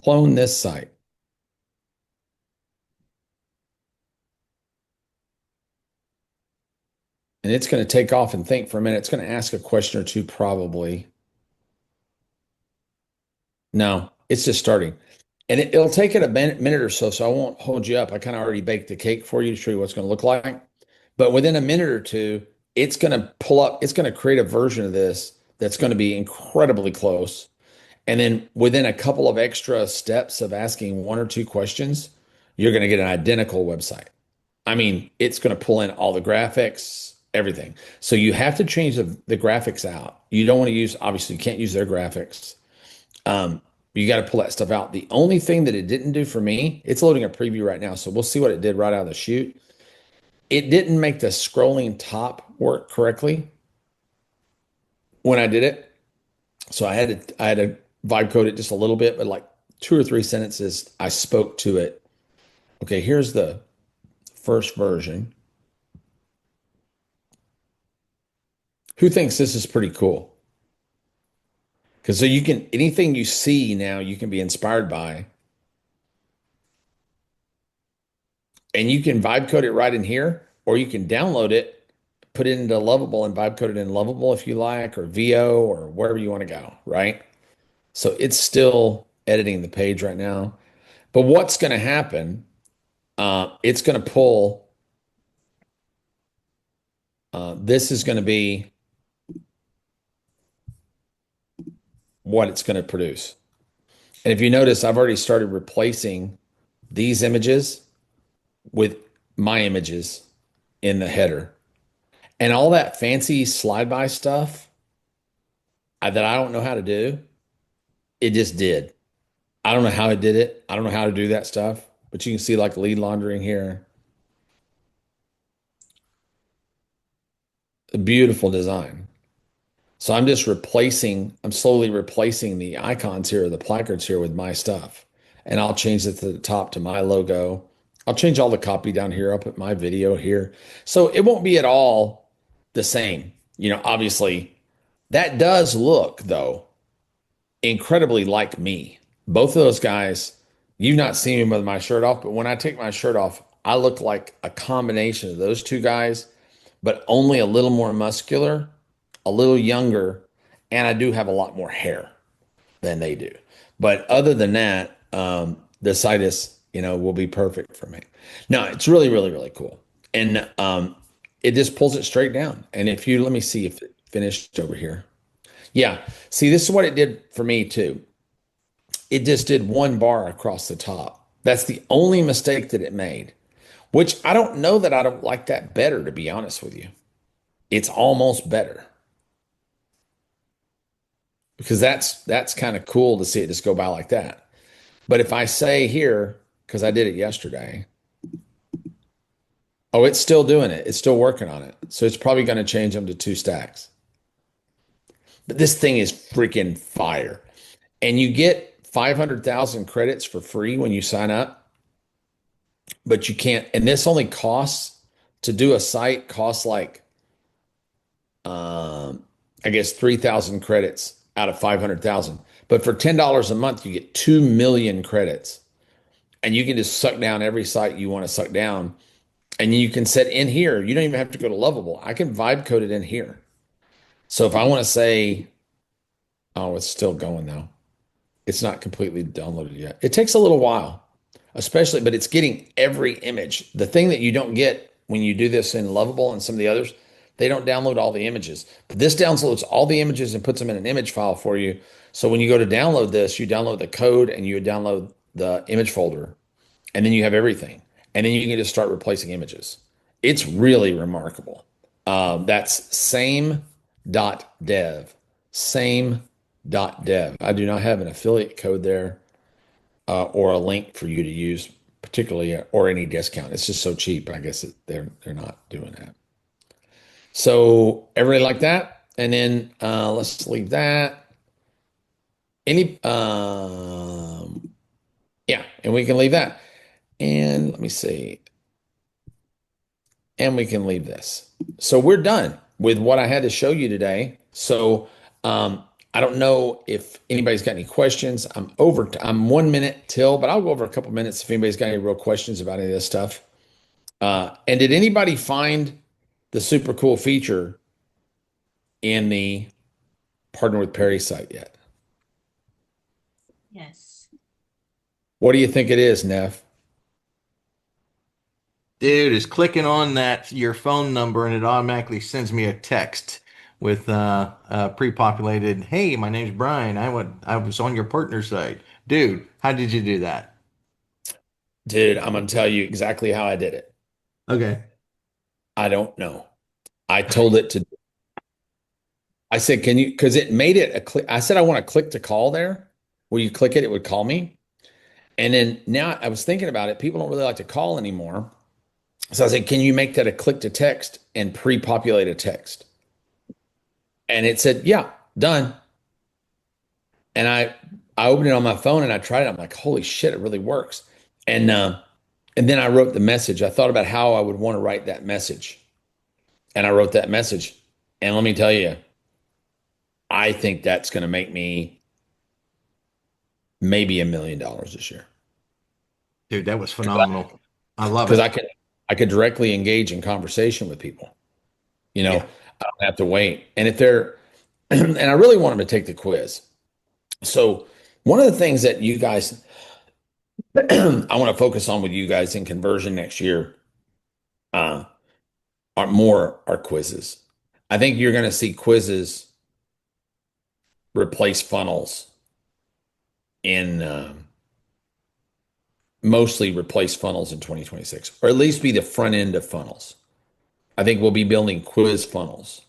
B: clone this site. And it's going to take off and think for a minute. It's going to ask a question or two, probably. No, it's just starting. And it'll take it a minute or so, so I won't hold you up. I kind of already baked the cake for you to show you what it's going to look like. But within a minute or two, it's going to pull up, it's going to create a version of this that's going to be incredibly close. And then within a couple of extra steps of asking one or two questions, you're going to get an identical website. I mean, it's going to pull in all the graphics, everything. So you have to change the graphics out. You don't want to use, obviously, you can't use their graphics. You got to pull that stuff out. The only thing that it didn't do for me, it's loading a preview right now. So we'll see what it did right out of the chute. It didn't make the scrolling top work correctly when I did it. So I had to vibe code it just a little bit, but like 2 or 3 sentences, I spoke to it. Okay, here's the first version. Who thinks this is pretty cool? Because so you can, anything you see now, you can be inspired by. And you can vibe code it right in here, or you can download it, put it into Lovable and vibe code it in Lovable if you like, or VO, or wherever you want to go, right? So it's still editing the page right now. But what's going to happen, it's going to pull, this is going to be what it's going to produce. And if you notice, I've already started replacing these images with my images in the header. And all that fancy slide by stuff that I don't know how to do, it just did. I don't know how it did it. I don't know how to do that stuff, but you can see like lead laundering here. A beautiful design. So I'm just I'm slowly replacing the icons here, the placards here with my stuff. And I'll change it to the top to my logo. I'll change all the copy down here. I'll put my video here. So it won't be at all the same. You know, obviously that does look though incredibly like me. Both of those guys, you've not seen me with my shirt off, but when I take my shirt off, I look like a combination of those two guys, but only a little more muscular, a little younger, and I do have a lot more hair than they do. But other than that, the site is, will be perfect for me. No, it's really, really, really cool. And it just pulls it straight down. And if you, let me see if it finished over here. Yeah. See, this is what it did for me too. It just did one bar across the top. That's the only mistake that it made, which I don't know that I don't like that better, to be honest with you. It's almost better because that's kind of cool to see it just go by like that. But if I say here, because I did it yesterday, oh, it's still doing it. It's still working on it. So it's probably going to change them to 2 stacks. But this thing is freaking fire. And you get 500,000 credits for free when you sign up, but you can't, and this only costs to do a site costs like, I guess 3,000 credits out of 500,000. But for $10 a month, you get 2 million credits and you can just suck down every site you want to suck down. And you can set in here, you don't even have to go to Lovable. I can vibe code it in here. So if I want to say, oh, it's still going though. It's not completely downloaded yet. It takes a little while, especially, but it's getting every image. The thing that you don't get when you do this in Lovable and some of the others, they don't download all the images. But this downloads all the images and puts them in an image file for you. So when you go to download this, you download the code and you download the image folder, and then you have everything. And then you can just start replacing images. It's really remarkable. That's same.dev. Same.dev. I do not have an affiliate code there or a link for you to use, particularly or any discount. It's just so cheap. I guess they're not doing that. So everybody like that, and then let's leave that. Yeah, and we can leave that. And let me see. And we can leave this. So we're done with what I had to show you today. So I don't know if anybody's got any questions. I'm 1 minute till, but I'll go over a couple minutes if anybody's got any real questions about any of this stuff. And did anybody find the super cool feature in the Partner with Perry site yet?
I: Yes.
B: What do you think it is, Nev?
C: Dude is clicking on that your phone number and it automatically sends me a text with pre-populated, "Hey, my name's Brian. I was on your partner site." Dude, how did you do that?
B: Dude, I'm gonna tell you exactly how I did it.
C: Okay.
B: I don't know. I told it to, I said, can you, because it made it a click. I said, I want to click to call there. Where you click it, it would call me. And then now I was thinking about it. People don't really like to call anymore. So I said, can you make that a click to text and pre-populate a text? And it said, yeah, done. And I opened it on my phone and I tried it. I'm like, holy shit, it really works. And then I wrote the message. I thought about how I would want to write that message. And I wrote that message. And let me tell you, I think that's going to make me maybe $1 million this year.
C: Dude, that was phenomenal. I love
B: Because
C: it.
B: I could directly engage in conversation with people. You know,
C: Yeah.
B: I don't have to wait. And if they're and I really want them to take the quiz. So one of the things that you guys I want to focus on with you guys in conversion next year uh, are quizzes. I think you're going to see quizzes replace funnels in mostly replace funnels in 2026, or at least be the front end of funnels. I think we'll be building quiz funnels.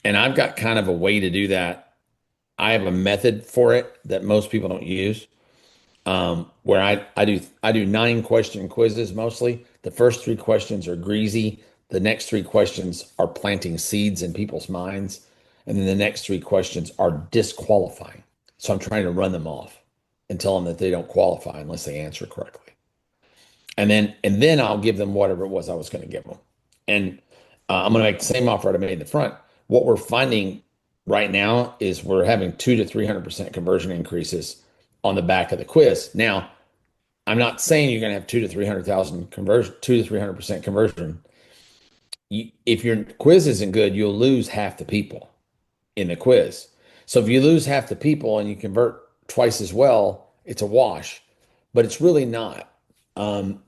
B: And I've got kind of a way to do that. I have a method for it that most people don't use. Where I do 9 question quizzes mostly. The first 3 questions are greasy. The next 3 questions are planting seeds in people's minds, and then the next 3 questions are disqualifying. So I'm trying to run them off and tell them that they don't qualify unless they answer correctly. And then I'll give them whatever it was I was going to give them. And I'm going to make the same offer I made in the front. What we're finding right now is we're having 200 to 300% conversion increases on the back of the quiz. Now, I'm not saying you're going to have 2 to 300,000 conversion, 2 to 300% conversion. If your quiz isn't good, you'll lose half the people in the quiz. So if you lose half the people and you convert twice as well, it's a wash, but it's really not. Um,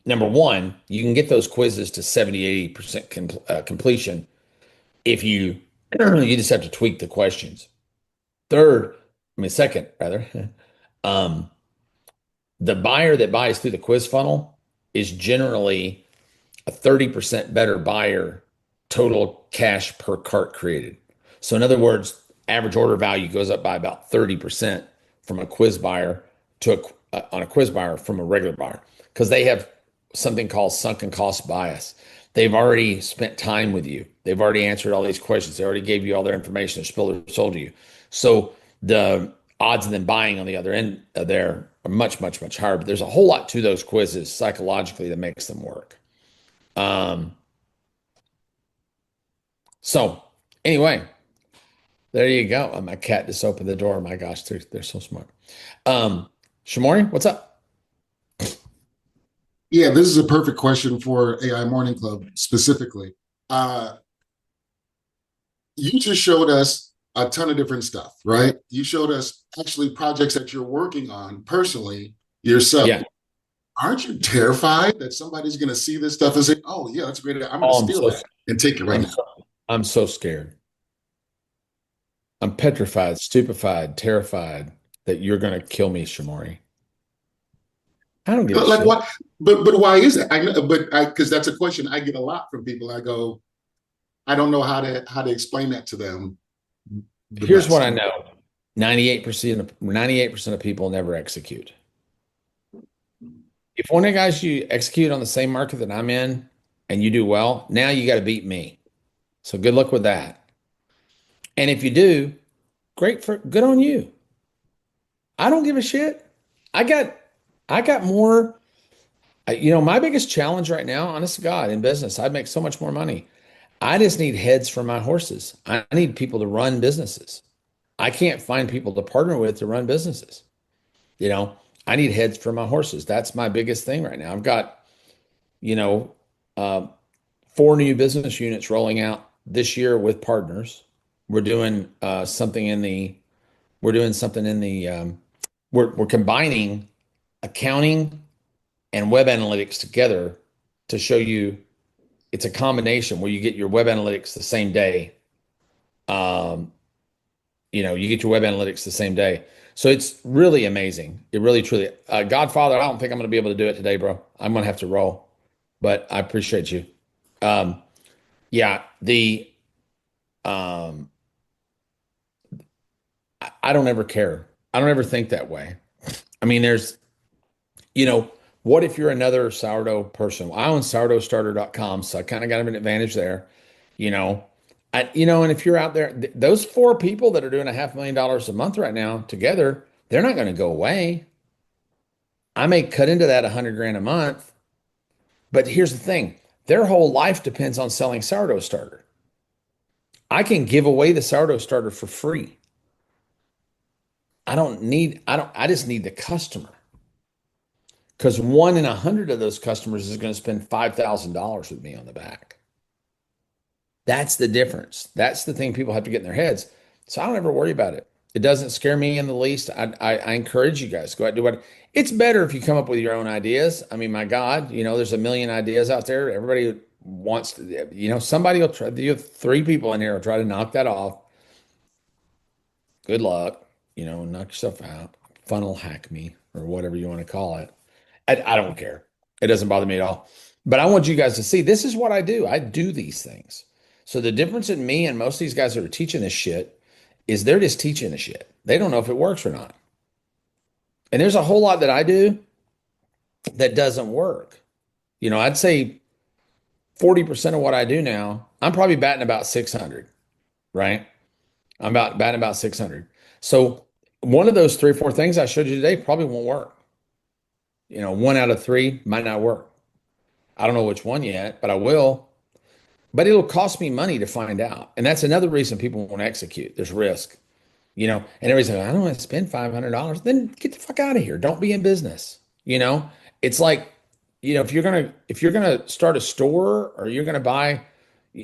B: Number one, you can get those quizzes to 70, 80% completion if you you just have to tweak the questions. Second, rather, um, the buyer that buys through the quiz funnel is generally a 30% better buyer total cash per cart created. So in other words, average order value goes up by about 30% from a quiz buyer to on a quiz buyer from a regular buyer because they have something called sunken cost bias. They've already spent time with you. They've already answered all these questions. They already gave you all their information. They're sold to you. So the odds of them buying on the other end of there are much, much, much higher. But there's a whole lot to those quizzes psychologically that makes them work. Um, so anyway, there you go. My cat just opened the door. My gosh, they're so smart. Shamori, what's up?
E: Yeah, this is a perfect question for AI Morning Club specifically. Uh, you just showed us a ton of different stuff, right? You showed us actually projects that you're working on personally yourself.
B: Yeah.
E: Aren't you terrified that somebody's going to see this stuff and say, "Oh, yeah, that's a great idea. I'm going to steal that and take it right now"?
B: I'm so scared. I'm petrified, stupefied, terrified that you're going to kill me, Shamori. I don't give a
E: Like
B: shit.
E: what? But why is that? I know, because that's a question I get a lot from people. I go, I don't know how to explain that to them.
B: Here's
E: Best.
B: what I know. 98% of people never execute. If one of the guys you execute on the same market that I'm in and you do well, now you got to beat me. So good luck with that. And if you do, good on you. I don't give a shit. I got more. My biggest challenge right now, honest to God, in business, I'd make so much more money. I just need heads for my horses. I need people to run businesses. I can't find people to partner with to run businesses. You know, I need heads for my horses. That's my biggest thing right now. I've got, you know, uh, 4 new business units rolling out this year with partners. We're doing something in the. We're doing something in the. We're combining accounting and web analytics together to show you it's a combination where you get your web analytics the same day. You get your web analytics the same day. So it's really amazing. It really, truly, Godfather, I don't think I'm going to be able to do it today, bro. I'm going to have to roll, but I appreciate you. Yeah, um, I don't ever care. I don't ever think that way. I mean, what if you're another sourdough person? I own sourdoughstarter.com, so I kind of got an advantage there. You know, and if you're out there, those 4 people that are doing $500,000 a month right now together, they're not going to go away. I may cut into that 100 grand a month, but here's the thing: their whole life depends on selling sourdough starter. I can give away the sourdough starter for free. I just need the customer. Because 1 in 100 of those customers is going to spend $5,000 with me on the back. That's the difference. That's the thing people have to get in their heads. So I don't ever worry about it. It doesn't scare me in the least. I encourage you guys, go out and do what. It's better if you come up with your own ideas. I mean, my God, there's a million ideas out there. Everybody wants to, somebody will try. You have 3 people in here will try to knock that off. Good luck, knock yourself out. Funnel hack me or whatever you want to call it. I don't care. It doesn't bother me at all. But I want you guys to see this is what I do. I do these things. So the difference in me and most of these guys that are teaching this shit is they're just teaching the shit. They don't know if it works or not. And there's a whole lot that I do that doesn't work. I'd say 40% of what I do now, I'm probably batting about 600, right? I'm batting about 600. So one of those 3 or 4 things I showed you today probably won't work. 1 out of 3 might not work. I don't know which one yet, but I will. But it'll cost me money to find out. And that's another reason people won't execute. There's risk, and everybody's like, I don't want to spend $500. Then get the fuck out of here. Don't be in business. It's like, if you're gonna start a store or you're gonna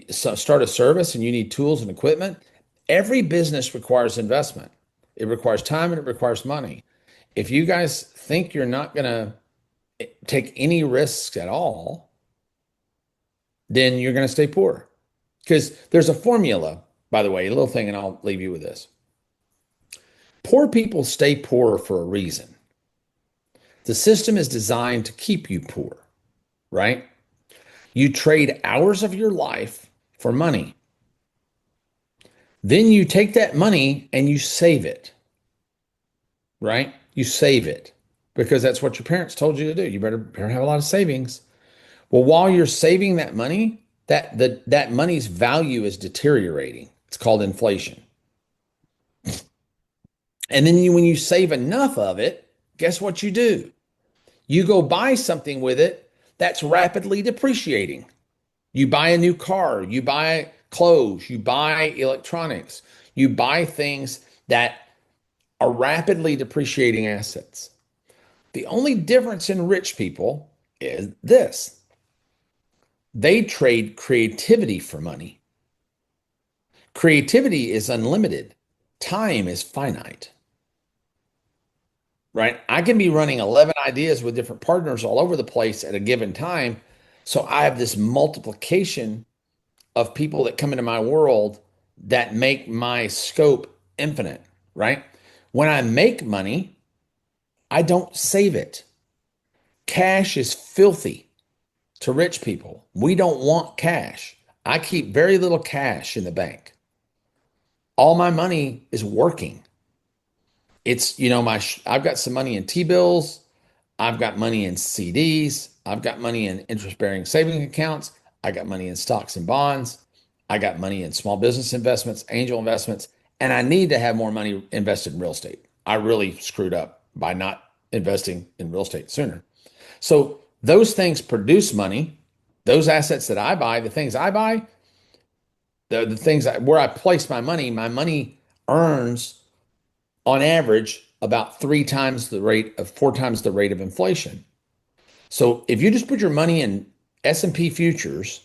B: start a service and you need tools and equipment, every business requires investment. It requires time and it requires money. If you guys think you're not going to take any risks at all, then you're going to stay poor. Because there's a formula, by the way, a little thing, and I'll leave you with this. Poor people stay poor for a reason. The system is designed to keep you poor, right? You trade hours of your life for money. Then you take that money and you save it, right? You save it because that's what your parents told you to do. You better have a lot of savings. Well, while you're saving that money, that money's value is deteriorating. It's called inflation. And then when you save enough of it, guess what you do? You go buy something with it that's rapidly depreciating. You buy a new car, you buy clothes, you buy electronics, you buy things that are rapidly depreciating assets. The only difference in rich people is this. They trade creativity for money. Creativity is unlimited. Time is finite. Right? I can be running 11 ideas with different partners all over the place at a given time. So I have this multiplication of people that come into my world that make my scope infinite, right? When I make money, I don't save it. Cash is filthy to rich people. We don't want cash. I keep very little cash in the bank. All my money is working. It's, I've got some money in T-bills. I've got money in CDs. I've got money in interest-bearing saving accounts. I got money in stocks and bonds. I got money in small business investments, angel investments, and I need to have more money invested in real estate. I really screwed up by not investing in real estate sooner. So those things produce money. Those assets that I buy, the things I buy, the things where I place my money earns on average about 4 times the rate of inflation. So if you just put your money in S&P futures,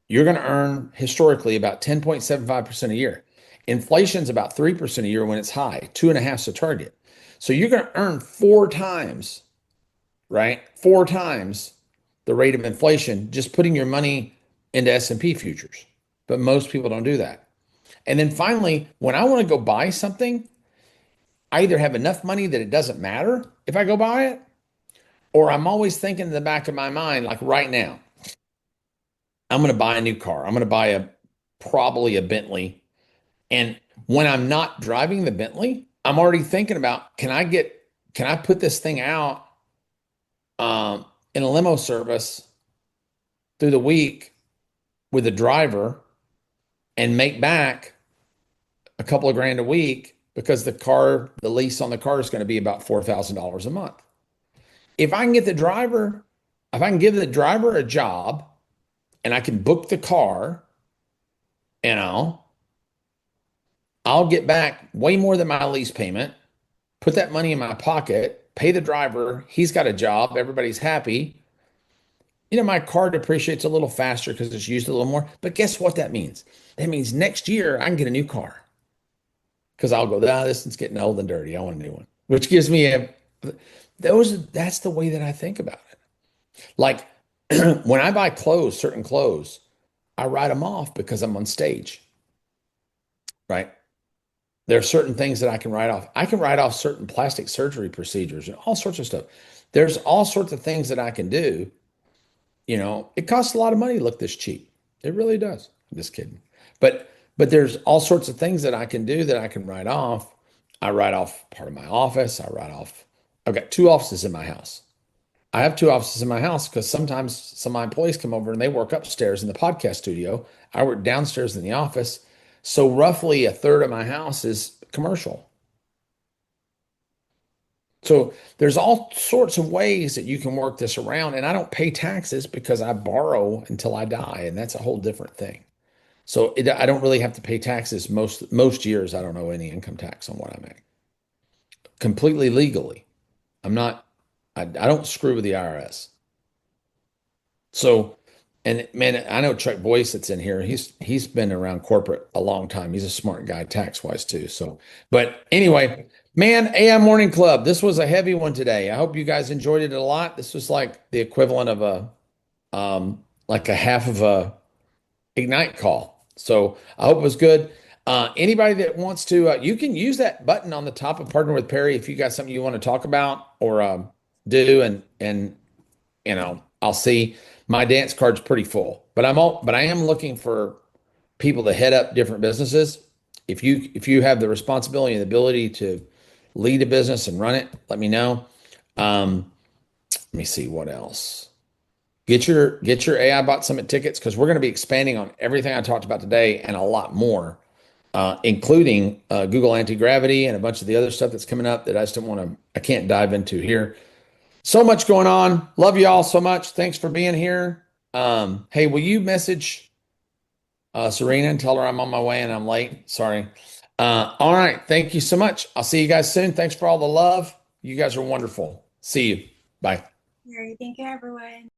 B: you're going to earn historically about 10.75% a year. Inflation's about 3% a year when it's high, 2.5 is the target. So you're going to earn 4 times, right? 4 times the rate of inflation, just putting your money into S&P futures. But most people don't do that. And then finally, when I want to go buy something, I either have enough money that it doesn't matter if I go buy it, or I'm always thinking in the back of my mind, like right now, I'm going to buy a new car. I'm going to buy probably a Bentley. And when I'm not driving the Bentley, I'm already thinking about, can I put this thing out in a limo service through the week with a driver and make back a couple of grand a week, because the lease on the car is going to be about $4,000 a month. If I can give the driver a job and I can book the car, I'll get back way more than my lease payment, put that money in my pocket, pay the driver. He's got a job. Everybody's happy. My car depreciates a little faster because it's used a little more. But guess what that means? That means next year I can get a new car, because I'll go, this is getting old and dirty. I want a new one, which gives me that's the way that I think about it. Like when I buy certain clothes, I write them off because I'm on stage, right? There are certain things that I can write off. I can write off certain plastic surgery procedures and all sorts of stuff. There's all sorts of things that I can do. It costs a lot of money to look this cheap. It really does. I'm just kidding. But there's all sorts of things that I can do that I can write off. I write off part of my office. I've got 2 offices in my house. I have 2 offices in my house because sometimes some of my employees come over and they work upstairs in the podcast studio. I work downstairs in the office. So roughly a third of my house is commercial. So there's all sorts of ways that you can work this around. And I don't pay taxes because I borrow until I die. And that's a whole different thing. So I don't really have to pay taxes. Most years, I don't owe any income tax on what I make. Completely legally. I don't screw with the IRS. So, and man, I know Chuck Boyce that's in here. He's been around corporate a long time. He's a smart guy tax wise too. So, but anyway, man, AI Morning Club. This was a heavy one today. I hope you guys enjoyed it a lot. This was like the equivalent of like a half of a Ignite call. So I hope it was good. Anybody that wants to, you can use that button on the top of Partner with Perry if you got something you want to talk about or do, and I'll see. My dance card's pretty full, but I am looking for people to head up different businesses. If you have the responsibility and the ability to lead a business and run it, let me know. Let me see what else. Get your AI Bot Summit tickets, because we're going to be expanding on everything I talked about today and a lot more, including Google Anti-Gravity and a bunch of the other stuff that's coming up that I can't dive into here. So much going on. Love you all so much. Thanks for being here. Hey, will you message Serena and tell her I'm on my way and I'm late? Sorry. All right. Thank you so much. I'll see you guys soon. Thanks for all the love. You guys are wonderful. See you. Bye.
I: All right, thank you, everyone.